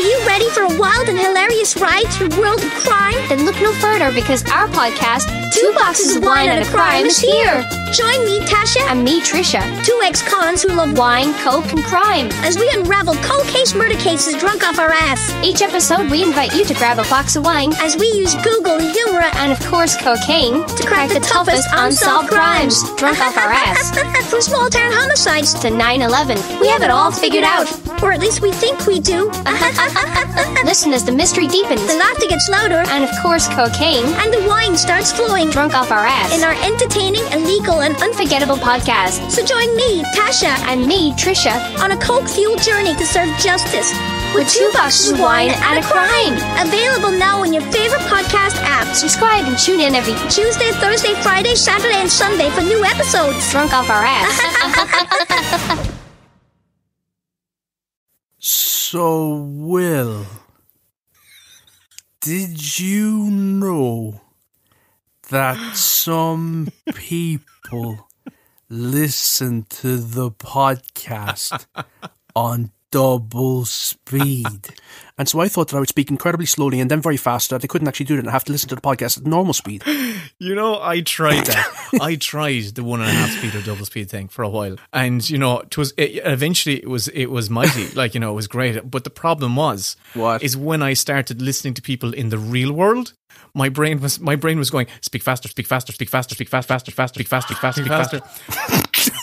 you ready for a wild and hilarious ride through the world of crime? Then look no further because our podcast, Two Boxes of Wine and a Crime, is here. Join me, Tasha, And me, Trisha. two ex-cons who love Wine, coke, and crime. as we unravel cold case murder cases drunk off our ass. Each episode, we invite you to grab a box of wine As we use Google, humor, and, of course, cocaine to crack the toughest unsolved crimes drunk off our ass. From small-town homicides To 9/11, we have it all figured out. or at least we think we do. Listen as the mystery deepens. The laughter gets louder, And, of course, cocaine and the wine starts flowing drunk off our ass. in our entertaining, illegal, and unforgettable podcast. So join me, Tasha, And me, Trisha, on a coke-fueled journey to serve justice. with 2 boxes of wine and a crime. Available now in your favorite podcast app. Subscribe and tune in every Tuesday, Thursday, Friday, Saturday, and Sunday for new episodes. drunk off our ass. So, Will, did you know that some people listen to the podcast on double speed? And so I thought that I would speak incredibly slowly and then very fast, so that they couldn't actually do it and I have to listen to the podcast at normal speed. You know, I tried that. I tried the 1.5 speed or double speed thing for a while, and you know, eventually it was mighty. Like, you know, it was great. But the problem was, is when I started listening to people in the real world, my brain was going, speak faster, speak faster, speak faster, speak faster, speak faster, speak faster.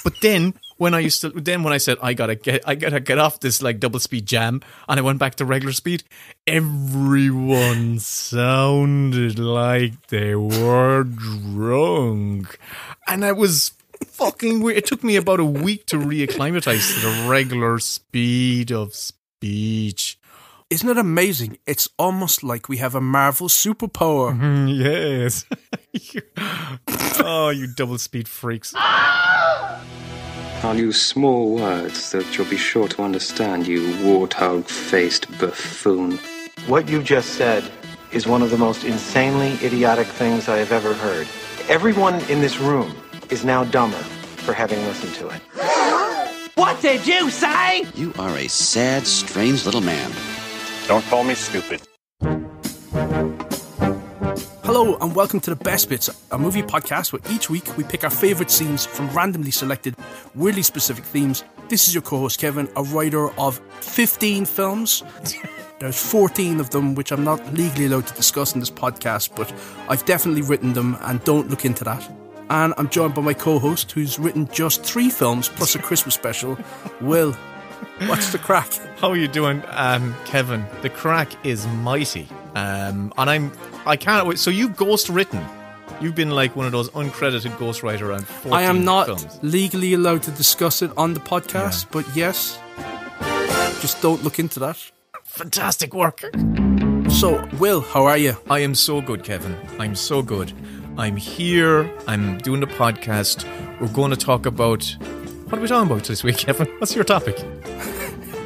But then when I said I gotta get off this like double speed jam, and I went back to regular speed, everyone sounded like they were drunk, and I was fucking weird. It took me about a week to reacclimatize to the regular speed of speech. Isn't it amazing? It's almost like we have a Marvel superpower. Yes. Oh, you double speed freaks. I'll use small words that you'll be sure to understand, you warthog-faced buffoon. What you just said is one of the most insanely idiotic things I have ever heard. Everyone in this room is now dumber for having listened to it. What did you say? You are a sad, strange little man. Don't call me stupid. Hello and welcome to The Best Bits, a movie podcast where each week we pick our favourite scenes from randomly selected, weirdly specific themes. This is your co-host Kevin, a writer of 15 films. There's 14 of them which I'm not legally allowed to discuss in this podcast, but I've definitely written them and don't look into that. And I'm joined by my co-host who's written just 3 films plus a Christmas special, Will. What's the crack? How are you doing, Kevin? The crack is mighty. And I can't wait. So you've ghost written. You've been like one of those uncredited ghostwriter on 14 I am not films. legally allowed to discuss it on the podcast, but yes, just don't look into that. Fantastic work. So, Will, how are you? I am so good, Kevin. I'm so good. I'm here. I'm doing the podcast. We're going to talk about... What are we talking about this week, Kevin? What's your topic?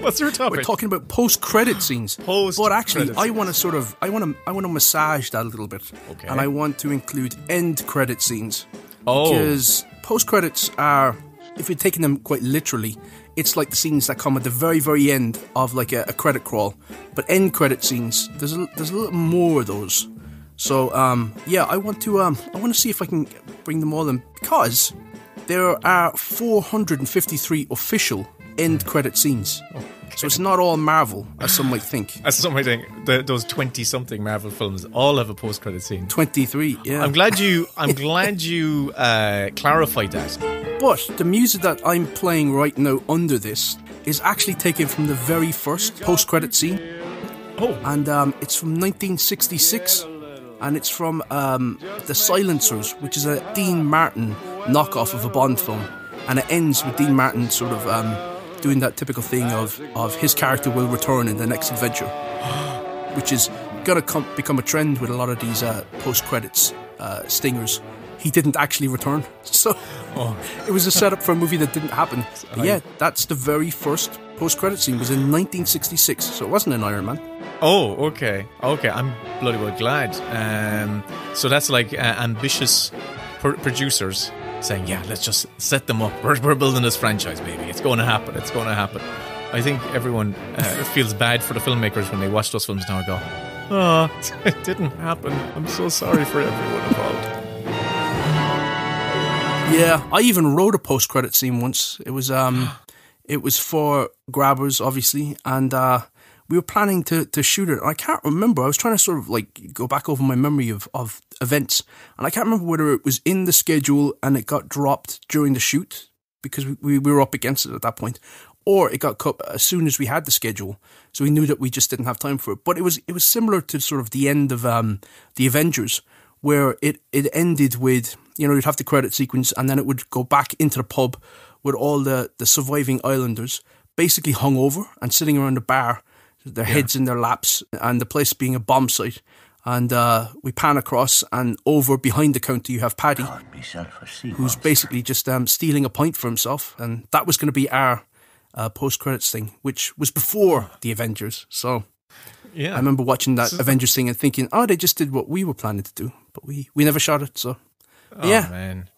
What's your topic? We're talking about post-credit scenes. But actually, I want to massage that a little bit. Okay. And I want to include end credit scenes. Oh. Because post-credits are, if you're taking them quite literally, it's like the scenes that come at the very, very end of like a credit crawl. But end credit scenes, there's a little more of those. So, yeah, I want to see if I can bring them all in, because there are 453 official end credit scenes. Okay. So it's not all Marvel, as some might think. As some might think, those 20-something Marvel films all have a post-credit scene. 23, yeah. I'm glad you clarified that. But the music that I'm playing right now under this is actually taken from the very first post-credit scene. Oh. And it's from 1966. And it's from The Silencers, which is a Dean Martin knockoff of a Bond film. And it ends with Dean Martin sort of doing that typical thing of his character will return in the next adventure, which is going to become a trend with a lot of these post-credits stingers. He didn't actually return, so it was a setup for a movie that didn't happen. But yeah, that's the very first post-credit scene, was in 1966, so it wasn't an Iron Man. Oh, okay, I'm bloody well glad. So that's like ambitious producers saying, yeah, let's just set them up. We're building this franchise, baby. It's going to happen. I think everyone feels bad for the filmmakers when they watch those films now and go, oh, it didn't happen. I'm so sorry for everyone involved. Yeah, I even wrote a post-credit scene once. It was for Grabbers, obviously, and we were planning to shoot it. I can't remember. I was trying to sort of like go back over my memory of events, and I can't remember whether it was in the schedule and it got dropped during the shoot because we were up against it at that point, or it got cut as soon as we had the schedule, so we knew that we just didn't have time for it. But it was similar to sort of the end of the Avengers, where it ended with, you know, you'd have the credit sequence and then it would go back into the pub with all the surviving islanders basically hungover and sitting around the bar, their heads in their laps, and the place being a bomb site. And we pan across, and over behind the counter you have Paddy, who's basically just stealing a pint for himself. And that was going to be our post-credits thing, which was before the Avengers. So I remember watching that Avengers thing and thinking, oh, they just did what we were planning to do. But we never shot it, so... man.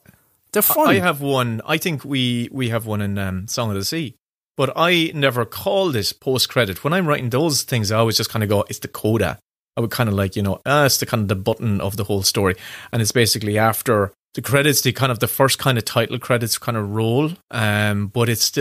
They're fun. I have one. I think we have one in Song of the Sea. But I never call this post-credit. When I'm writing those things, I always just kind of go, it's the coda. I would kind of like, it's the kind of the button of the whole story. And it's basically after the credits, the first kind of title credits kind of roll. But it's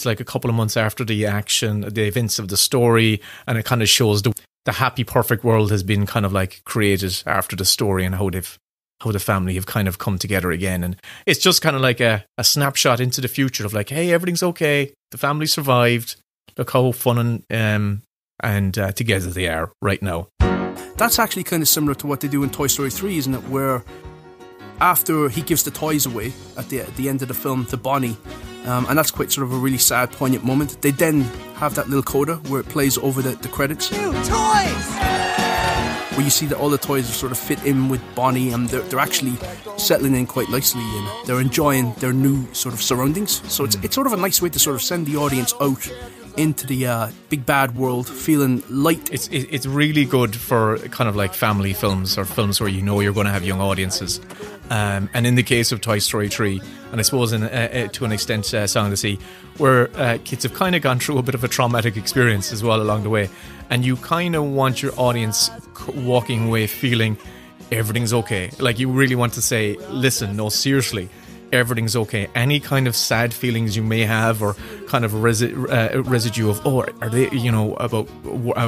like a couple of months after the action, the events of the story. And it kind of shows the happy, perfect world has been kind of like created after the story and how the family have kind of come together again. And it's just kind of like a snapshot into the future of like, hey, everything's okay. The family survived. Look how fun and together they are right now. That's actually kind of similar to what they do in Toy Story 3, isn't it? Where after he gives the toys away at the end of the film to Bonnie, and that's quite sort of a really sad, poignant moment, they then have that little coda where it plays over the credits. New toys! Where you see that all the toys sort of fit in with Bonnie, and they're actually settling in quite nicely, and they're enjoying their new sort of surroundings. So it's sort of a nice way to sort of send the audience out into the big bad world feeling light. It's really good for kind of like family films or films where you're going to have young audiences. And in the case of Toy Story 3, and I suppose to an extent Song of the Sea, where kids have kind of gone through a bit of a traumatic experience as well along the way, and you kind of want your audience walking away feeling everything's okay. Like you really want to say, listen, no, seriously, everything's okay. Any kind of sad feelings you may have, or kind of residue of, are they, about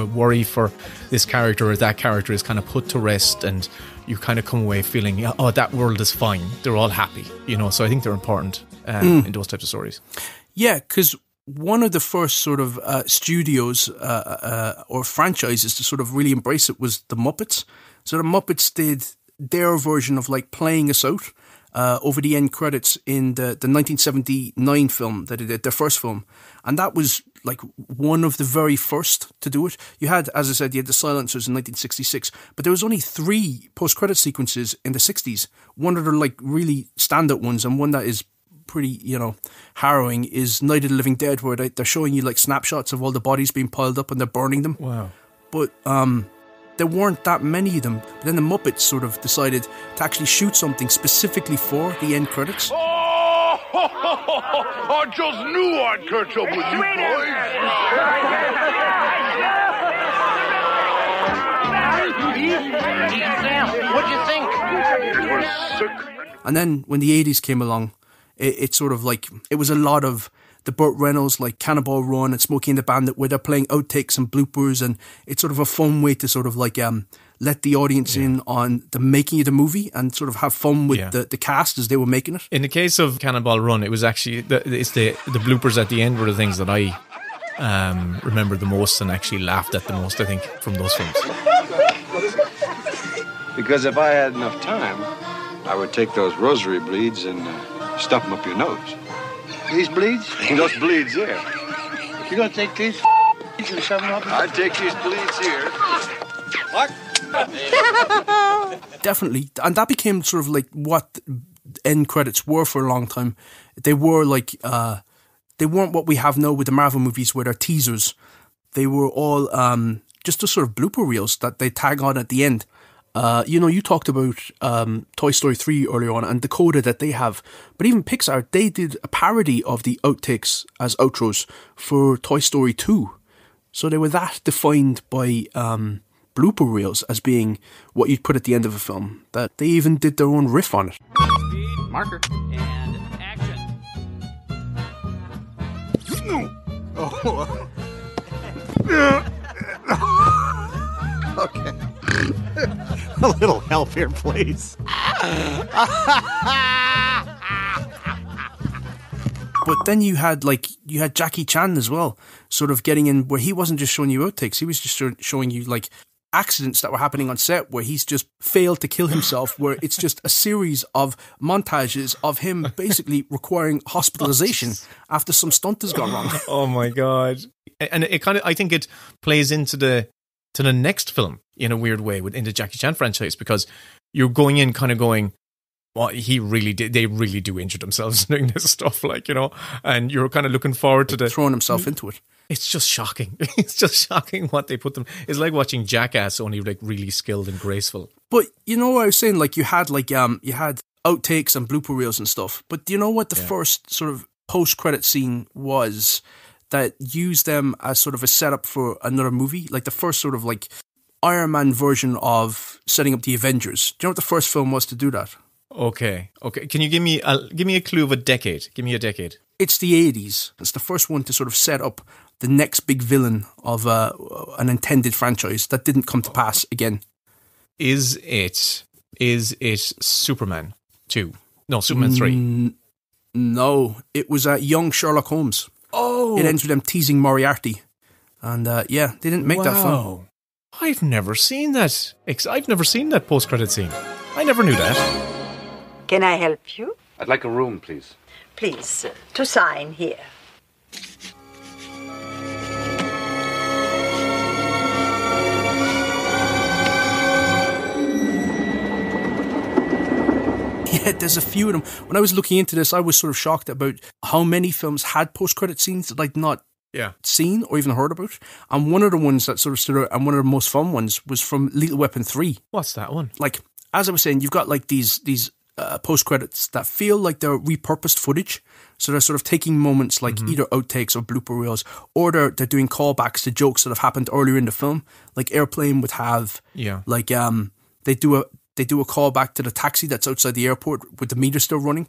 worry for this character or that character is kind of put to rest, and you kind of come away feeling, oh, that world is fine. They're all happy, So I think they're important in those types of stories. Yeah, because one of the first sort of studios or franchises to sort of really embrace it was the Muppets. So the Muppets did their version of like playing us out over the end credits in the 1979 film that they did, their first film. And that was like one of the very first to do it. You had, as I said, you had the Silencers in 1966, but there was only 3 post-credit sequences in the 60s. One of the like really standout ones, and one that is pretty, harrowing, is Night of the Living Dead, where they're showing you like snapshots of all the bodies being piled up and they're burning them. Wow. But there weren't that many of them. But then the Muppets sort of decided to actually shoot something specifically for the end credits. I just knew I'd catch up with you boys. What'd you think? It was sick. And then when the 80s came along, it sort of like, it was a lot of the Burt Reynolds, like Cannonball Run and Smokey and the Bandit, where they're playing outtakes and bloopers, and it's sort of a fun way to sort of like let the audience in on the making of the movie and sort of have fun with the cast as they were making it. In the case of Cannonball Run, it was actually the bloopers at the end were the things that I remember the most and actually laughed at the most, I think, from those films. Because if I had enough time, I would take those rosary bleeds and stuff them up your nose. These bleeds? Those bleeds, yeah. You gonna take these and shove them up? I'd take these bleeds here. What? Definitely. And that became sort of like what end credits were for a long time. They were like, they weren't what we have now with the Marvel movies where they're teasers. They were all just a sort of blooper reels that they tag on at the end. You talked about Toy Story 3 earlier on and the coda that they have. But even Pixar, they did a parody of the outtakes as outros for Toy Story 2. So they were that defined by blooper reels as being what you'd put at the end of a film, that they even did their own riff on it. Speed, marker, and action. Oh. Okay. A little help here, please. But then you had Jackie Chan as well, sort of getting in where he wasn't just showing you outtakes, he was just showing you like accidents that were happening on set where he's just failed to kill himself, where it's just a series of montages of him basically requiring hospitalization after some stunt has gone wrong. Oh my God. And it kind of, I think it plays into the next film in a weird way in the Jackie Chan franchise, because you're going in kind of going, well, they really do injure themselves doing this stuff, and you're kind of looking forward to throwing himself into it. It's just shocking. It's just shocking what they put them. It's like watching Jackass, only like really skilled and graceful. But you know what I was saying? Like you had outtakes and blooper reels and stuff. But do you know what the first sort of post-credit scene was that used them as sort of a setup for another movie? Like the first sort of like Iron Man version of setting up the Avengers. Do you know what the first film was to do that? Okay. Can you give me a clue of a decade? Give me a decade. It's the 80s. It's the first one to sort of set up the next big villain of an intended franchise that didn't come to pass again. Is it Superman 2? No, Superman 3. No, it was young Sherlock Holmes. Oh! It ends with them teasing Moriarty. And they didn't make that film. I've never seen that. I've never seen that post-credit scene. I never knew that. Can I help you? I'd like a room, please. Please, to sign here. Yeah, there's a few of them. When I was looking into this, I was sort of shocked about how many films had post-credit scenes that I'd not seen or even heard about. And one of the ones that sort of stood out, and one of the most fun ones, was from Lethal Weapon 3. What's that one? Like, as I was saying, you've got like these post-credits that feel like they're repurposed footage. So they're sort of taking moments like either outtakes or blooper reels, or they're doing callbacks to jokes that have happened earlier in the film. Like Airplane would have, like they do a callback to the taxi that's outside the airport with the meter still running.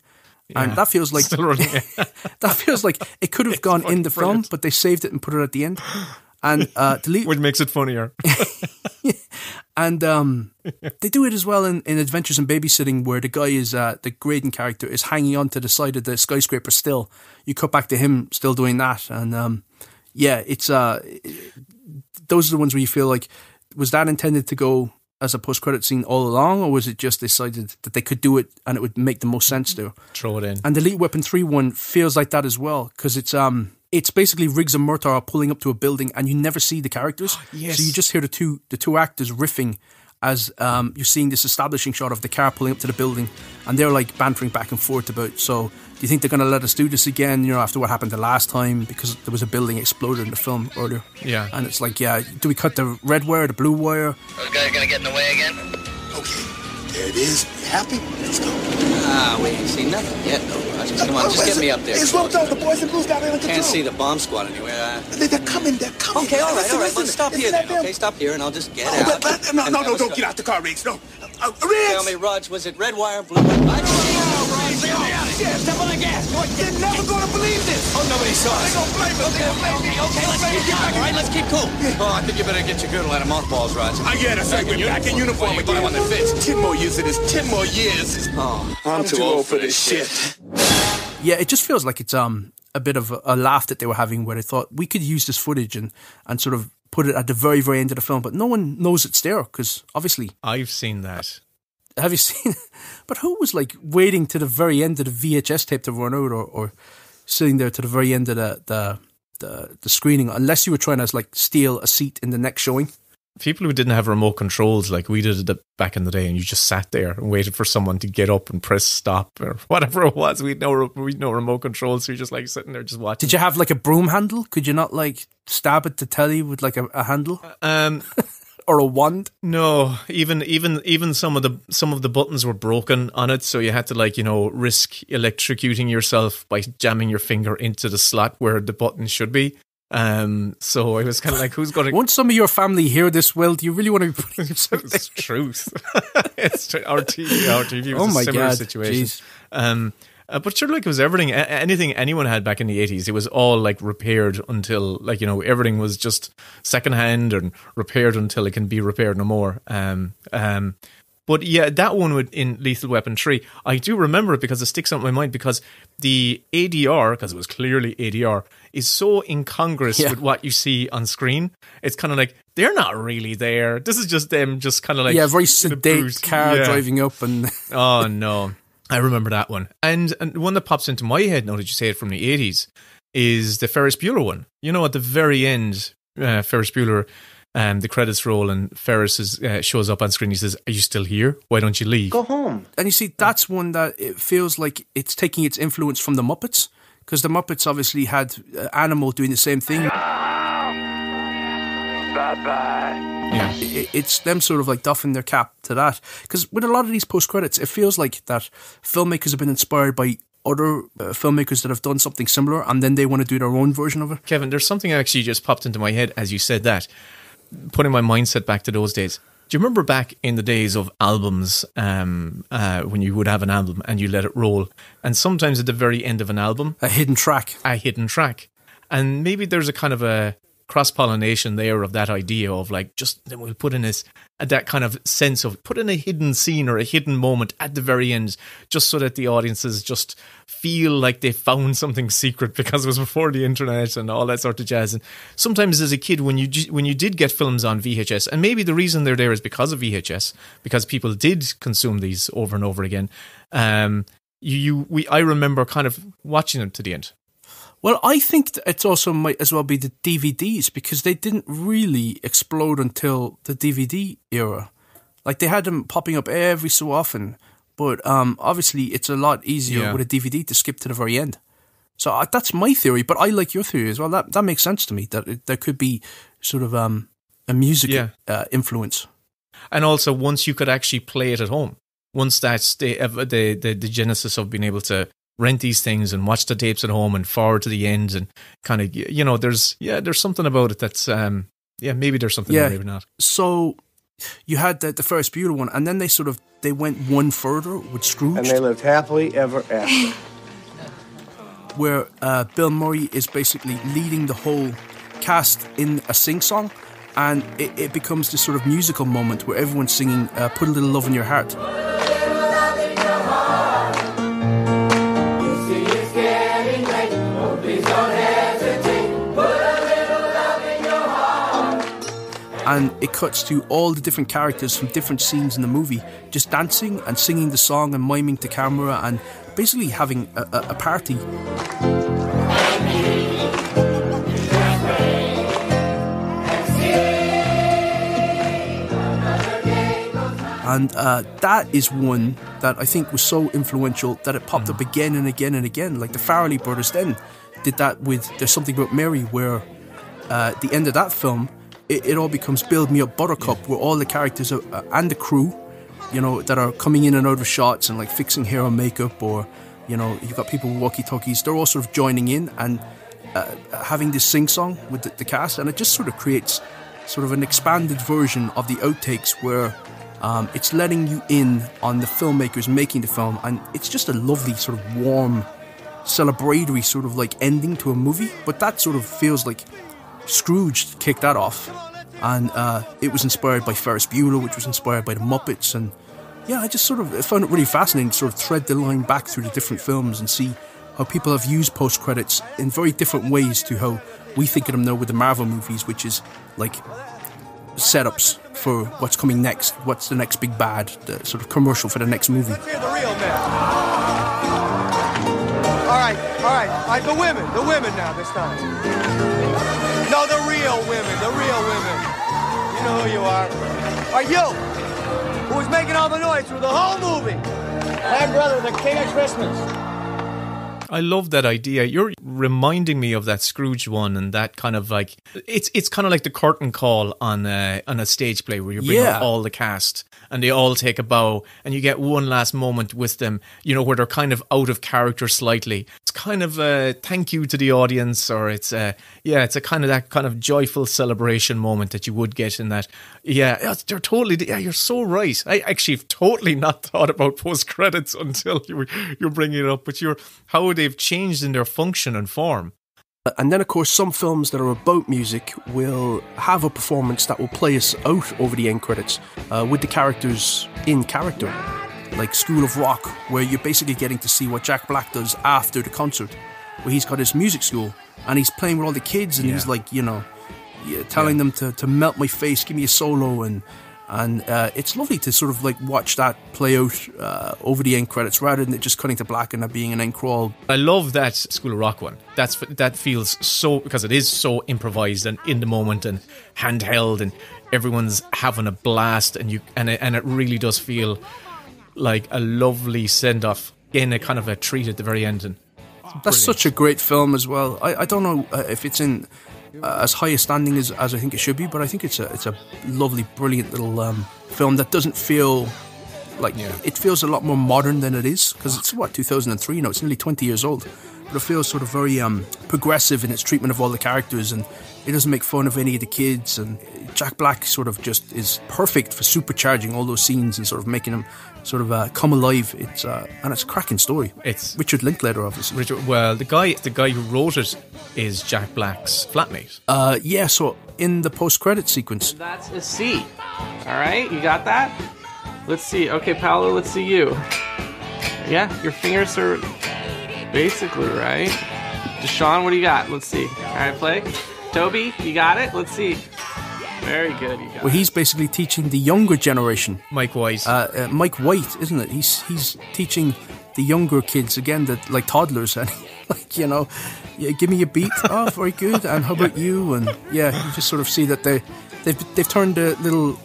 And that feels like still running. that feels like it could have gone in the film, but they saved it and put it at the end. And which makes it funnier. And they do it as well in Adventures in Babysitting, where the guy is the Graydon character is hanging onto the side of the skyscraper still. You cut back to him still doing that, and it's those are the ones where you feel like, was that intended to go as a post-credit scene all along, or was it just decided that they could do it and it would make the most sense to throw it in? And the Lethal Weapon 3 one feels like that as well, because it's basically Riggs and Murtaugh pulling up to a building and you never see the characters. Yes. So you just hear the two actors riffing as you're seeing this establishing shot of the car pulling up to the building, and they're like bantering back and forth about, so do you think they're going to let us do this again, after what happened the last time, because there was a building exploded in the film earlier. Yeah. And it's like, do we cut the red wire, the blue wire? Those guys going to get in the way again? Okay, there it is. You happy? Let's go. We ain't seen nothing yet, though, Roger. Come on, just get me up there. It's roped out. The boys and blues down there in control. Can't see the bomb squad anywhere. They're coming. Okay, all right. Let's stop here then, okay? Stop here and I'll just get out. No, don't get out the car, Riggs. No. Riggs! Tell me, Rog, was it red wire, blue wire? Yeah, step on the gas. They're never going to believe this. Oh, nobody saw us. They're going to blame us. Okay, let's keep calm, all right? Let's keep cool. Oh, I think you better get your girdle out of mothballs, Rog. Yeah, that's right. We're back in uniform again. Buy one that fits. 10 more years of this. 10 more years. Oh, I'm too old for this shit. Yeah, it just feels like it's a bit of a laugh that they were having, where they thought we could use this footage and sort of put it at the very, very end of the film, but no one knows it's there, because obviously... I've seen that. Have you seen it? But who was like waiting to the very end of the VHS tape to run out, or sitting there to the very end of the screening, unless you were trying to like steal a seat in the next showing? People who didn't have remote controls like we did it back in the day, and you just sat there and waited for someone to get up and press stop or whatever it was. We'd no remote controls, so you're just like sitting there just watching. Did you have like a broom handle? Could you not like stab it to telly with like a handle? or a wand. No, even some of the buttons were broken on it, so you had to risk electrocuting yourself by jamming your finger into the slot where the button should be. So I was kind of like, who's going to... Once some of your family hear this, Will, do you really want to be putting yourself there? It's truth. It's true. Our TV was a similar situation. But sure, it was everything, anything anyone had back in the 80s, it was all repaired until everything was just secondhand and repaired until it can be repaired no more. But yeah, that one in Lethal Weapon 3, I do remember it because it sticks out in my mind because the ADR, because it was clearly ADR, is so incongruous with what you see on screen. It's kind of like, they're not really there. This is just them just kind of very sedate car driving up and... Oh, no. I remember that one. And one that pops into my head now that you say it from the 80s is the Ferris Bueller one. At the very end, Ferris Bueller... the credits roll and Ferris shows up on screen. He says, "Are you still here? Why don't you leave? Go home." And you see, that's one that it feels like it's taking its influence from the Muppets, because the Muppets obviously had Animal doing the same thing. Bye-bye. Yeah. It's them sort of doffing their cap to that. Because with a lot of these post-credits, it feels like that filmmakers have been inspired by other filmmakers that have done something similar, and then they want to do their own version of it. Kevin, there's something actually just popped into my head as you said that, putting my mindset back to those days. Do you remember back in the days of albums, when you would have an album and you let it roll, and sometimes at the very end of an album, a hidden track, and maybe there's a kind of a cross-pollination there of that idea of then we'll put in that kind of sense of put in a hidden scene or a hidden moment at the very end, just so that the audiences just feel like they found something secret because it was before the internet and all that sort of jazz. And sometimes as a kid, when you did get films on VHS, and maybe the reason they're there is because of VHS, because people did consume these over and over again. I remember kind of watching them to the end. Well, I think it also might as well be the DVDs, because they didn't really explode until the DVD era. They had them popping up every so often, but obviously it's a lot easier with a DVD to skip to the very end. So that's my theory, but I like your theory as well. That makes sense to me, that there could be sort of a music influence. And also, once you could actually play it at home, once that's the genesis of being able to rent these things and watch the tapes at home and forward to the end and kind of, there's something about it that's, maybe there's something there, maybe not. So you had the Ferris Bueller one, and then they went one further with Scrooge. And they lived happily ever after. Where Bill Murray is basically leading the whole cast in a sing-song, and it becomes this sort of musical moment where everyone's singing Put a Little Love in Your Heart. And it cuts to all the different characters from different scenes in the movie just dancing and singing the song and miming to camera and basically having a party. And that is one that I think was so influential that it popped up again and again and again. Like the Farrelly brothers then did that with There's Something About Mary, where at the end of that film, it all becomes Build Me Up Buttercup, where all the characters and the crew, that are coming in and out of shots and fixing hair and makeup, or, you've got people with walkie-talkies, they're all sort of joining in and having this sing-song with the cast, and it just sort of creates sort of an expanded version of the outtakes where it's letting you in on the filmmakers making the film, and it's just a lovely sort of warm, celebratory sort of ending to a movie, but that sort of feels like Scrooge kicked that off, and it was inspired by Ferris Bueller, which was inspired by the Muppets, and I just sort of found it really fascinating to sort of thread the line back through the different films and see how people have used post-credits in very different ways to how we think of them now with the Marvel movies, which is setups for what's coming next, what's the next big bad, the sort of commercial for the next movie. Let's hear the real man. All right, the women now this time. No, the real women. You know who you are. Are you, who was making all the noise through the whole movie? My brother, the king of Christmas. I love that idea. You're reminding me of that Scrooge one, and that kind of like it's kind of like the curtain call on a stage play where you bring out all the cast and they all take a bow, and you get one last moment with them, you know, where they're kind of out of character slightly. It's kind of a thank you to the audience, or it's a kind of that kind of joyful celebration moment that you would get in that. Yeah, they're totally. Yeah, you're so right. I actually have totally not thought about post credits until you're bringing it up. But how they've changed in their function and form. And then, of course, some films that are about music will have a performance that will play us out over the end credits with the characters in character, like School of Rock, where you're basically getting to see what Jack Black does after the concert, where he's got his music school and he's playing with all the kids, and he's like, you know, telling them to melt my face, give me a solo, and it's lovely to sort of like watch that play out over the end credits rather than it just cutting to black and that being an end crawl. I love that School of Rock one. That feels so, because it is so improvised and in the moment and handheld, and everyone's having a blast, and it really does feel like a lovely send off in a kind of a treat at the very end. And that's such a great film as well. I don't know if it's in as high a standing as I think it should be, but I think it's a lovely, brilliant little film that doesn't feel like it feels a lot more modern than it is, because it's 2003 now. It's nearly 20 years old, but it feels sort of very progressive in its treatment of all the characters, and it doesn't make fun of any of the kids. And Jack Black sort of just is perfect for supercharging all those scenes and sort of making them sort of come alive. It's a cracking story. It's Richard Linklater, obviously. The guy who wrote it is Jack Black's flatmate. So in the post-credit sequence, that's a C. All right, you got that? Let's see. Okay, Paolo, let's see you. Yeah, your fingers are basically right. Deshaun, what do you got? Let's see. All right, play. Toby, you got it? Let's see. Very good, you got it. He's basically teaching the younger generation. Mike White. Mike White, isn't it? He's teaching the younger kids, again, that like toddlers, and like, you know, give me a beat. Oh, very good. And how about you? And you just sort of see that they've turned a little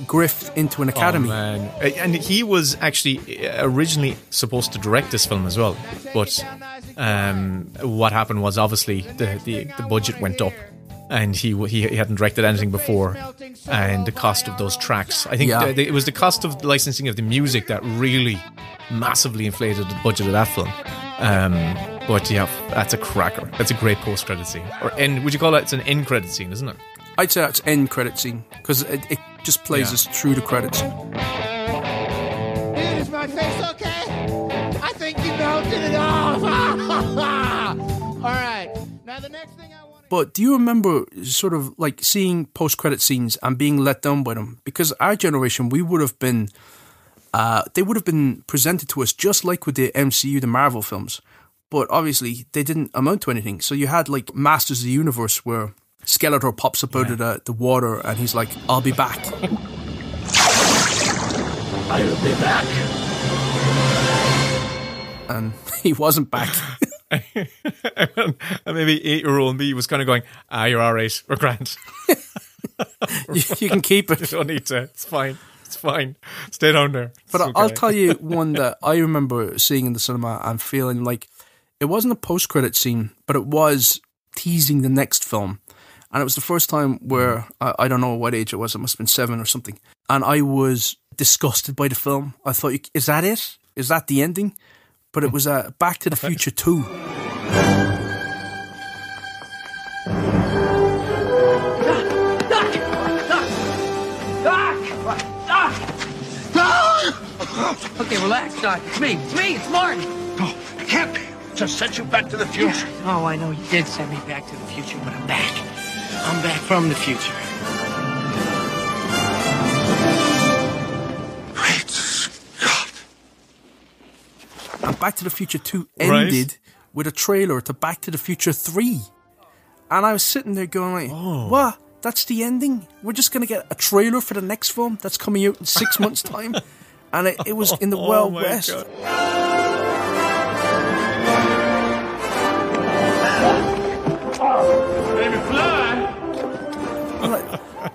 grift into an academy. Oh, man. And he was actually originally supposed to direct this film as well, but what happened was, obviously the budget went up, and he hadn't directed anything before, and the cost of those tracks, I think it was the cost of the licensing of the music that really massively inflated the budget of that film. But yeah, that's a cracker. That's a great post-credit scene. Or would you call it? It's an end credit scene, isn't it? I'd say that's end credit scene, because it just plays us through the credits. Dude, is my face okay? I think you melted it off. All right. Now the next thing I want. But do you remember sort of like seeing post-credit scenes and being let down by them? Because our generation, we would have been, they would have been presented to us just like with the MCU, the Marvel films. But obviously, they didn't amount to anything. So you had like Masters of the Universe, where Skeletor pops up out of the water, and he's like, I'll be back. I'll be back. And he wasn't back. And maybe 8-year-old me was kind of going, you're all right, we're grand. you can keep it. You don't need to. It's fine. Stay down there. But okay. I'll tell you one that I remember seeing in the cinema and feeling like it wasn't a post-credit scene, but it was teasing the next film. And it was the first time where, I don't know what age it was, it must have been 7 or something. And I was disgusted by the film. I thought, is that it? Is that the ending? But it was Back to the Future 2. Doc! Okay, relax, Doc. It's me, it's Martin. No, it can't be. Just sent you back to the future. Yeah. Oh, I know you did send me back to the future, but I'm back. I'm back from the future. Great Scott. And Back to the Future 2 ended with a trailer to Back to the Future 3. And I was sitting there going like, what? That's the ending? We're just going to get a trailer for the next film that's coming out in 6 months' time? And it was in the Wild West. God. Baby fly.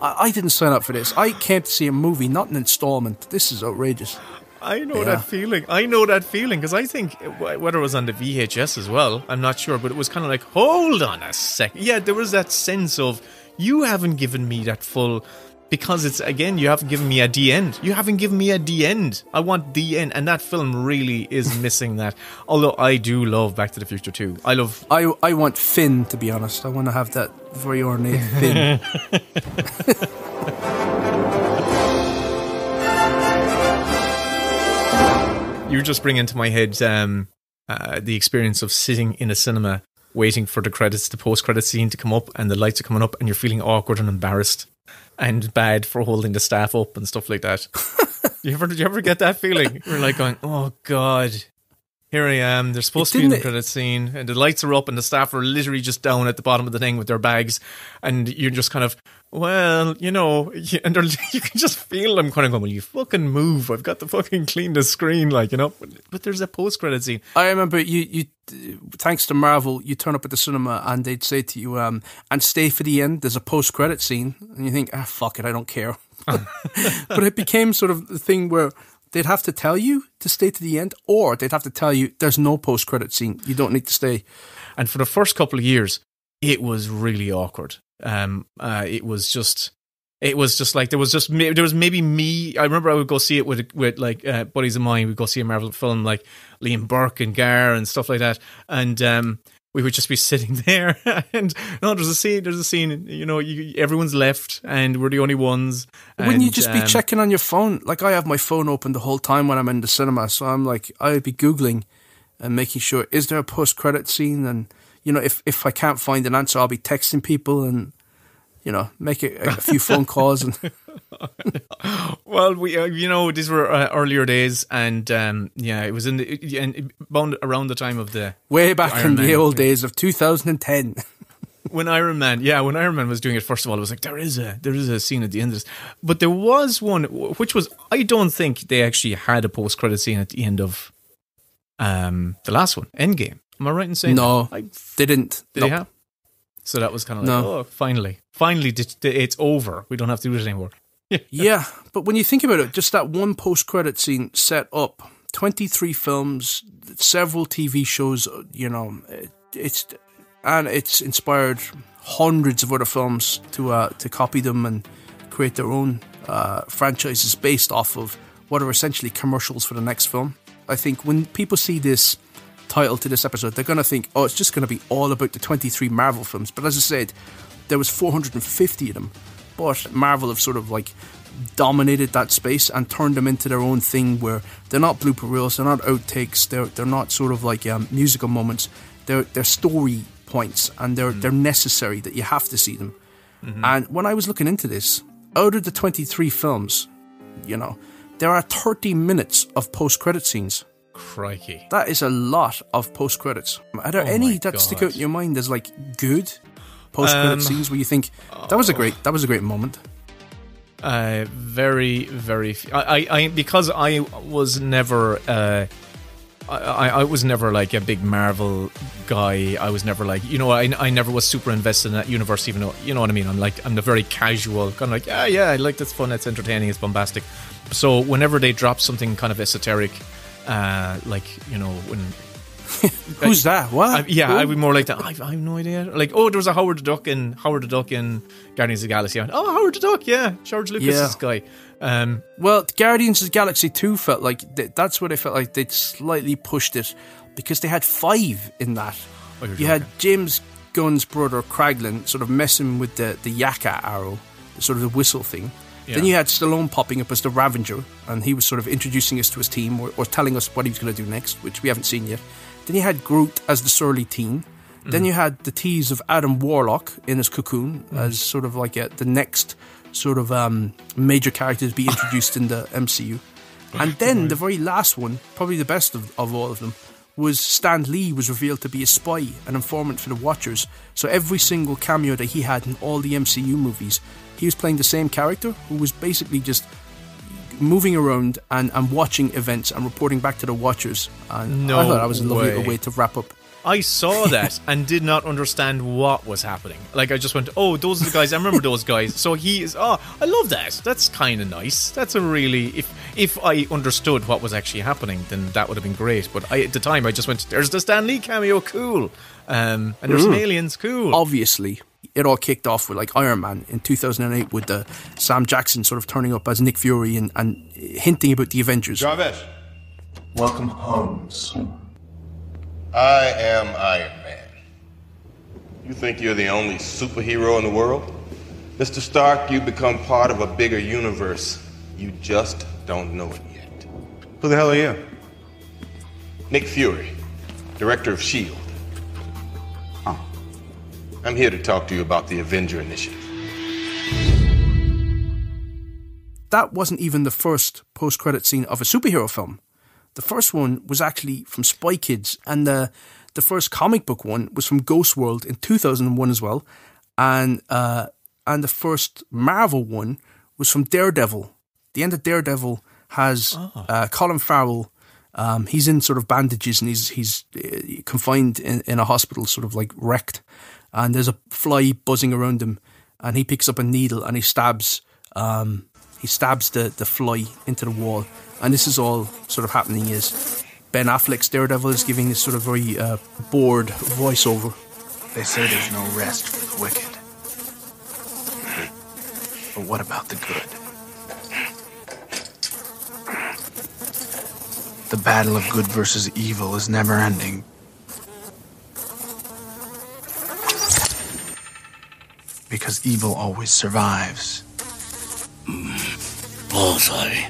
I didn't sign up for this. I came to see a movie, not an installment. This is outrageous. I know that feeling. I know that feeling because I think whether it was on the VHS as well, I'm not sure, but it was kind of like, hold on a second. Yeah, there was that sense of, you haven't given me that full, because it's, again, you haven't given me a the end. You haven't given me a the end. I want the end. And that film really is missing that. Although I do love Back to the Future too. I want Finn, to be honest. I want to have that very ornate Finn. You just bring into my head the experience of sitting in a cinema waiting for the post-credit scene to come up, and the lights are coming up and you're feeling awkward and embarrassed and bad for holding the staff up and stuff like that. Do you ever get that feeling? You're like going, oh God, here I am. There's supposed to be in the credit scene and the lights are up and the staff are literally just down at the bottom of the thing with their bags, and you're just kind of, well, you know, and you can just feel them kind of going, well, you fucking move. I've got to fucking clean the screen, like, you know. But there's a post-credit scene. I remember you thanks to Marvel, you turn up at the cinema and they'd say to you, and stay for the end, there's a post-credit scene. And you think, fuck it, I don't care. But it became sort of the thing where they'd have to tell you to stay to the end, or they'd have to tell you there's no post-credit scene. You don't need to stay. And for the first couple of years, it was really awkward. It was just like there was maybe me. I remember I would go see it with like buddies of mine. We'd go see a Marvel film like Liam Burke and Gar and stuff like that, and we would just be sitting there. And no, there's a scene. You know, everyone's left, and we're the only ones. Wouldn't you just be checking on your phone? Like, I have my phone open the whole time when I'm in the cinema, so I'm like, I'd be googling and making sure, is there a post-credit scene? And you know, if I can't find an answer, I'll be texting people and, you know, make a few phone calls. And well, we you know, these were earlier days, and it was around the time of the way back in the old days of 2010. When Iron Man was doing it, first of all, it was like, there is a scene at the end of this, but there was one which was, I don't think they actually had a post-credit scene at the end of the last one, Endgame. Am I right in saying no? They didn't. Did they have? So that was kind of like, oh, finally, it's over. We don't have to do it anymore. Yeah, but when you think about it, just that one post-credit scene set up 23 films, several TV shows. You know, it's inspired hundreds of other films to copy them and create their own franchises based off of what are essentially commercials for the next film. I think when people see this title to this episode, they're going to think, oh, it's just going to be all about the 23 Marvel films. But as I said, there was 450 of them. But Marvel have sort of like dominated that space and turned them into their own thing, where they're not blooper reels, they're not outtakes, they're not sort of like musical moments. They're story points, and they're necessary, that you have to see them. Mm-hmm. And when I was looking into this, out of the 23 films, you know, there are 30 minutes of post-credit scenes. Crikey. That is a lot of post-credits. Are there any that stick out in your mind as like good post-credit scenes where you think that was a great moment? Very, very. Because I was never. I was never like a big Marvel guy. I was never like, you know, I never was super invested in that universe, even though, you know what I mean. I'm the very casual kind of like, yeah, I like, that's fun, it's entertaining, it's bombastic. So whenever they drop something kind of esoteric, like, you know, when who's that? What? I'd be more like that. I have no idea. Like, oh, there was a Howard the Duck in Guardians of the Galaxy. I went, oh, Howard the Duck, yeah, George Lucas's guy. Well, Guardians of the Galaxy 2 felt like that's where they felt like they'd slightly pushed it, because they had 5 in that. You had James Gunn's brother Kraglin sort of messing with the Yaka arrow, sort of the whistle thing. Yeah. Then you had Stallone popping up as the Ravager, and he was sort of introducing us to his team, or telling us what he was going to do next, which we haven't seen yet. Then you had Groot as the surly teen. Then you had the tease of Adam Warlock in his cocoon as sort of like the next sort of major character to be introduced in the MCU. And then the very last one, probably the best of all of them, was Stan Lee was revealed to be a spy, an informant for the Watchers. So every single cameo that he had in all the MCU movies, he was playing the same character, who was basically just moving around and watching events and reporting back to the Watchers. And I thought that was a lovely little way to wrap up. I saw that and did not understand what was happening. Like, I just went, oh, those are the guys, I remember those guys. So he is, oh, I love that. That's kind of nice. That's a really, if I understood what was actually happening, then that would have been great. But at the time, I just went, "There's the Stan Lee cameo, cool," and there's some aliens, cool. Obviously, it all kicked off with like Iron Man in 2008 with the Sam Jackson sort of turning up as Nick Fury and hinting about the Avengers. Jarvis, welcome home, son. I am Iron Man. You think you're the only superhero in the world? Mr. Stark, you become part of a bigger universe. You just don't know it yet. Who the hell are you? Nick Fury, director of S.H.I.E.L.D. Oh. I'm here to talk to you about the Avenger Initiative. That wasn't even the first post-credit scene of a superhero film. The first one was actually from Spy Kids, and the first comic book one was from Ghost World in 2001 as well, and the first Marvel one was from Daredevil. The end of Daredevil has Colin Farrell. He's in sort of bandages and he's confined in a hospital, sort of like wrecked. And there's a fly buzzing around him, and he picks up a needle and he stabs the fly into the wall. And this is all sort of happening is Ben Affleck's Daredevil is giving this sort of very bored voiceover. They say there's no rest for the wicked. But what about the good? The battle of good versus evil is never ending. Because evil always survives. Bullseye.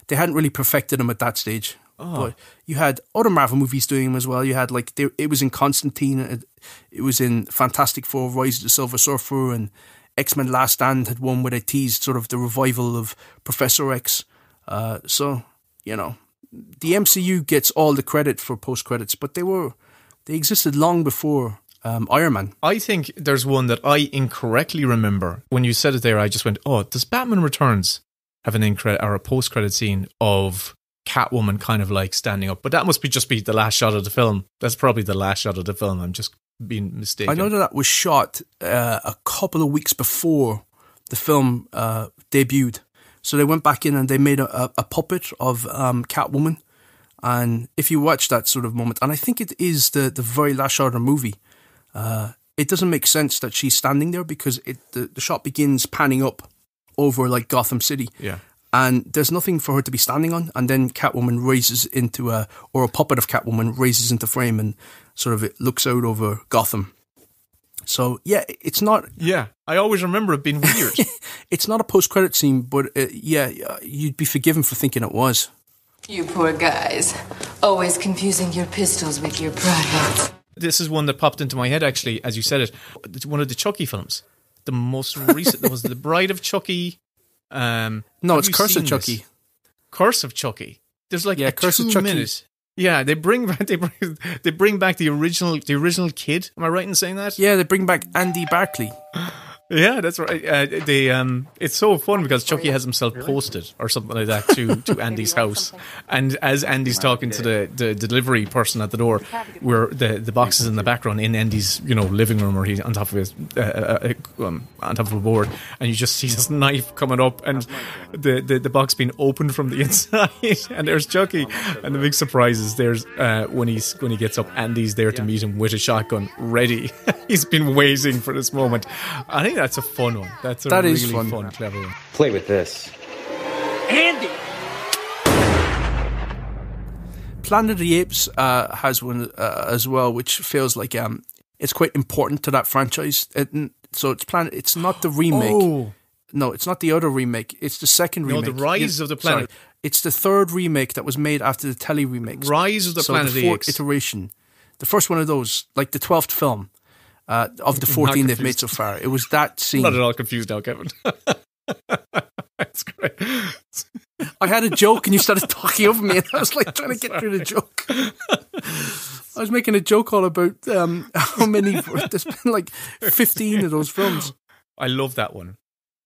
They hadn't really perfected him at that stage. But you had other Marvel movies doing him as well. You had it was in Constantine, it was in Fantastic Four, Rise of the Silver Surfer, and X-Men Last Stand had one where they teased sort of the revival of Professor X. So, you know, the MCU gets all the credit for post-credits, but they existed long before Iron Man. I think there's one that I incorrectly remember. When you said it there, I just went, "Oh, does Batman Returns have an in-credit or a post-credit scene of Catwoman kind of like standing up?" But that must just be the last shot of the film. That's probably the last shot of the film. I'm just being mistaken. I know that was shot a couple of weeks before the film debuted. So they went back in and they made a puppet of Catwoman. And if you watch that sort of moment, and I think it is the very last shot of the movie, it doesn't make sense that she's standing there because the shot begins panning up over like Gotham City. Yeah. And there's nothing for her to be standing on. And then Catwoman raises into a puppet of Catwoman raises into frame and sort of it looks out over Gotham. So, yeah, it's not... Yeah, I always remember it being weird. It's not a post-credit scene, but you'd be forgiven for thinking it was. You poor guys. Always confusing your pistols with your privates. This is one that popped into my head, actually, as you said it. It's one of the Chucky films. The most recent was The Bride of Chucky. No, it's Curse of Chucky. This? Curse of Chucky. There's like Curse of 2 Chucky. minutes. Yeah, they bring back the original kid. Am I right in saying that? Yeah, they bring back Andy Barclay. Yeah, that's right. It's so fun because Chucky has himself posted or something like that to Andy's house, and as Andy's talking to the delivery person at the door, where the box is in the background in Andy's living room, or he's on top of a board, and you just see this knife coming up, and the box being opened from the inside, and there's Chucky, and the big surprise is there's when he gets up, Andy's there to meet him with a shotgun ready. He's been waiting for this moment. I think that's a fun one. That is really fun, clever one. Play with this. Andy! Planet of the Apes has one as well, which feels like it's quite important to that franchise. So it's not the remake. Oh. No, it's not the other remake. It's the second remake. No, the Rise of the Planet. Sorry. It's the third remake that was made after the telly remakes. Rise of the Planet of the Apes. The fourth iteration. The first one of those, like the 12th film. Of the 14 they've made so far. It was that scene. I'm not at all confused now, Kevin. That's great. I had a joke and you started talking over me and I was like trying to get through the joke. I was making a joke all about how many, there's been like 15 of those films. I love that one.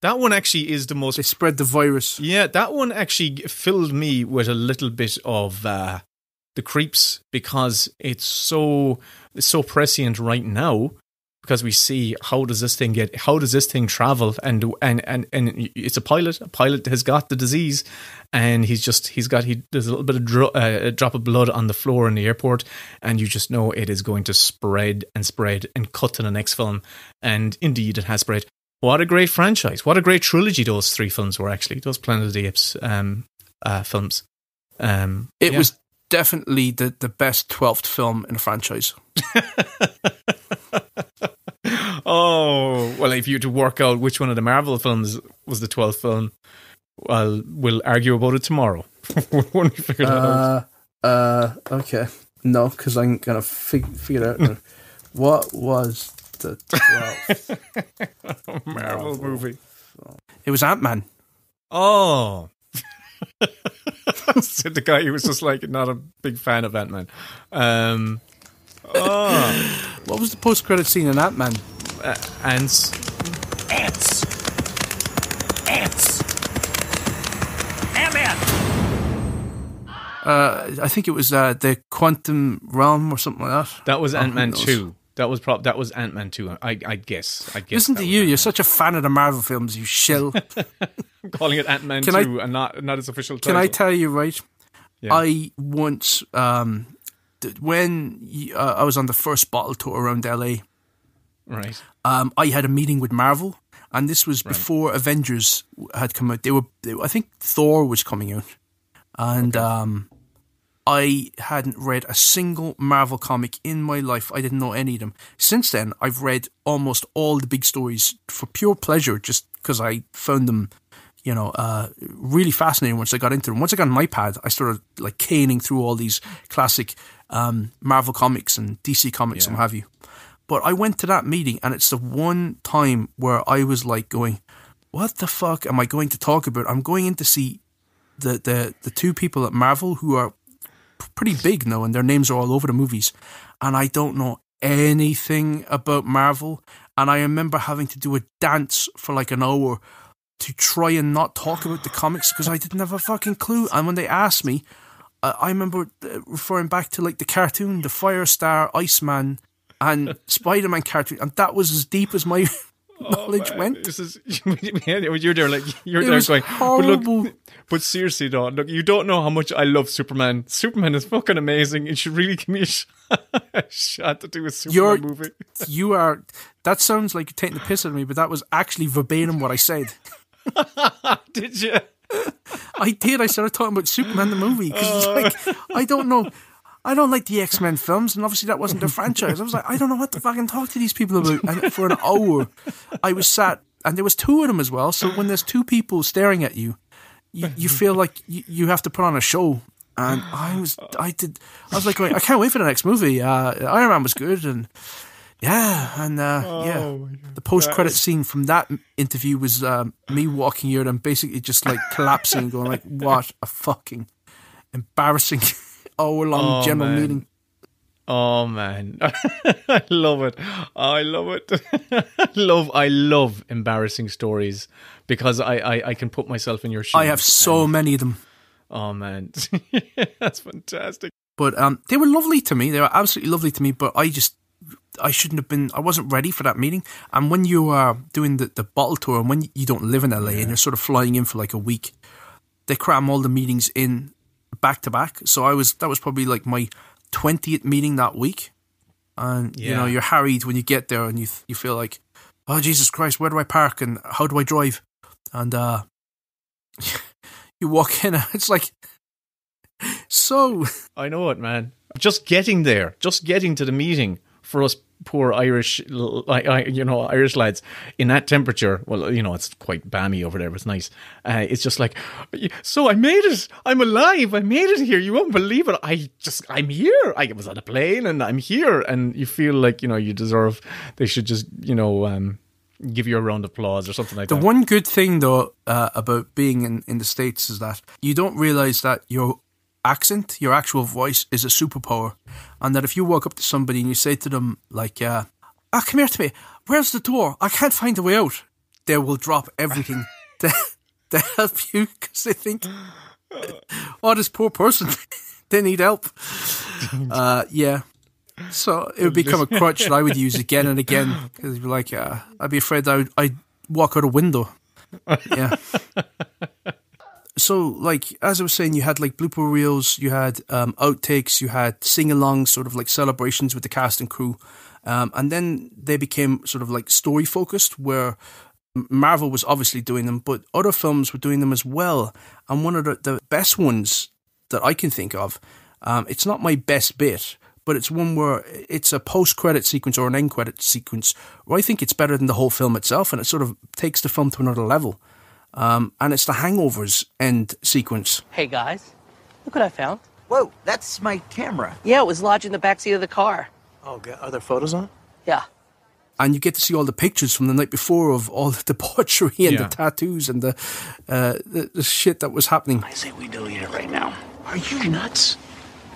That one actually is the most... They spread the virus. Yeah, that one actually filled me with a little bit of the creeps because it's so prescient right now. because we see how does this thing travel, and it's a pilot. A pilot has got the disease, and there's a little bit of a drop of blood on the floor in the airport, and you just know it is going to spread and spread and cut to the next film, and indeed it has spread. What a great franchise! What a great trilogy those 3 films were, actually. Those Planet of the Apes films. It was definitely the best 12th film in a franchise. Oh, well, if you had to work out which one of the Marvel films was the 12th film, well, we'll argue about it tomorrow. When we figure that out. Okay. No, because I'm going to figure it out. What was the 12th Marvel movie? It was Ant-Man. Oh. Said the guy who was just like not a big fan of Ant-Man. What was the post-credit scene in Ant-Man? Ants. Ant-Man! I think it was the Quantum Realm or something like that. That was Ant-Man 2. That was Ant-Man 2. I guess. Listen to you. You're such a fan of the Marvel films, you shill. I'm calling it Ant-Man 2 and not its official title. Can I tell you, right? Yeah. I once, when I was on the first bottle tour around LA, right? I had a meeting with Marvel, and this was before Avengers had come out. I think Thor was coming out, and I hadn't read a single Marvel comic in my life. I didn't know any of them. Since then, I've read almost all the big stories for pure pleasure, just because I found them, really fascinating once I got into them. Once I got an iPad, I started like caning through all these classic Marvel comics and DC comics and what have you. But I went to that meeting, and it's the one time where I was like going, what the fuck am I going to talk about? I'm going in to see the 2 people at Marvel who are pretty big now, and their names are all over the movies, and I don't know anything about Marvel, and I remember having to do a dance for like an hour to try and not talk about the comics because I didn't have a fucking clue. And when they asked me, I remember referring back to like the cartoon, the Firestar, Iceman, and Spider-Man cartoon, and that was as deep as my knowledge went. You're there like you're there going, horrible. But seriously though, look, you don't know how much I love Superman. Superman is fucking amazing. You should really give me a shot to do a Superman movie. You are. That sounds like you're taking the piss out of me, but that was actually verbatim what I said. Did you? I did. I started talking about Superman the movie because it's like I don't know. I don't like the X-Men films, and obviously that wasn't their franchise. I was like, I don't know what to fucking talk to these people about. And for an hour, I was sat, and there was 2 of them as well. So when there's 2 people staring at you, you feel like you have to put on a show. And I was like, going, I can't wait for the next movie. Iron Man was good, and the post-credit scene from that interview was me walking out and basically just like collapsing, going like, what a fucking embarrassing hour-long general meeting. Oh man, I love it. I love embarrassing stories because I can put myself in your shoes. I have so many of them. Oh man, that's fantastic. But they were lovely to me. They were absolutely lovely to me. But I shouldn't have been. I wasn't ready for that meeting. And when you are doing the bottle tour, and when you don't live in LA and you're sort of flying in for like a week, they cram all the meetings in back to back. So that was probably like my 20th meeting that week. And you're harried when you get there, and you feel like, oh Jesus Christ, where do I park and how do I drive? And you walk in, and it's like, so I know it, man. Just getting there, just getting to the meeting for us poor Irish, Irish lads in that temperature. Well, it's quite balmy over there, but it's nice. It's just like, so I made it. I'm alive. I made it here. You won't believe it. I'm here. I was on a plane and I'm here. And you feel like, you deserve, they should just, give you a round of applause or something like that. The one good thing though, about being in the States is that you don't realize that your accent, your actual voice, is a superpower, and that if you walk up to somebody and you say to them like, come here to me, where's the door, I can't find the way out, they will drop everything to help you, because they think, oh, this poor person, they need help. So it would become a crutch that I would use again and again because you'd be like, I'd be afraid I'd walk out a window. Yeah. So, like, as I was saying, you had like blooper reels, you had outtakes, you had sing-alongs, sort of like celebrations with the cast and crew. And then they became sort of like story-focused, where Marvel was obviously doing them, but other films were doing them as well. And one of the best ones that I can think of, it's not my best bit, but it's one where it's a post-credit sequence or an end-credit sequence where I think it's better than the whole film itself, and it sort of takes the film to another level. And it's the Hangover's end sequence. Hey guys, look what I found. Whoa, that's my camera. Yeah, it was lodged in the backseat of the car. Oh, are there photos on it? Yeah. And you get to see all the pictures from the night before of all the debauchery and the tattoos and the shit that was happening. I say we delete it right now. Are you nuts?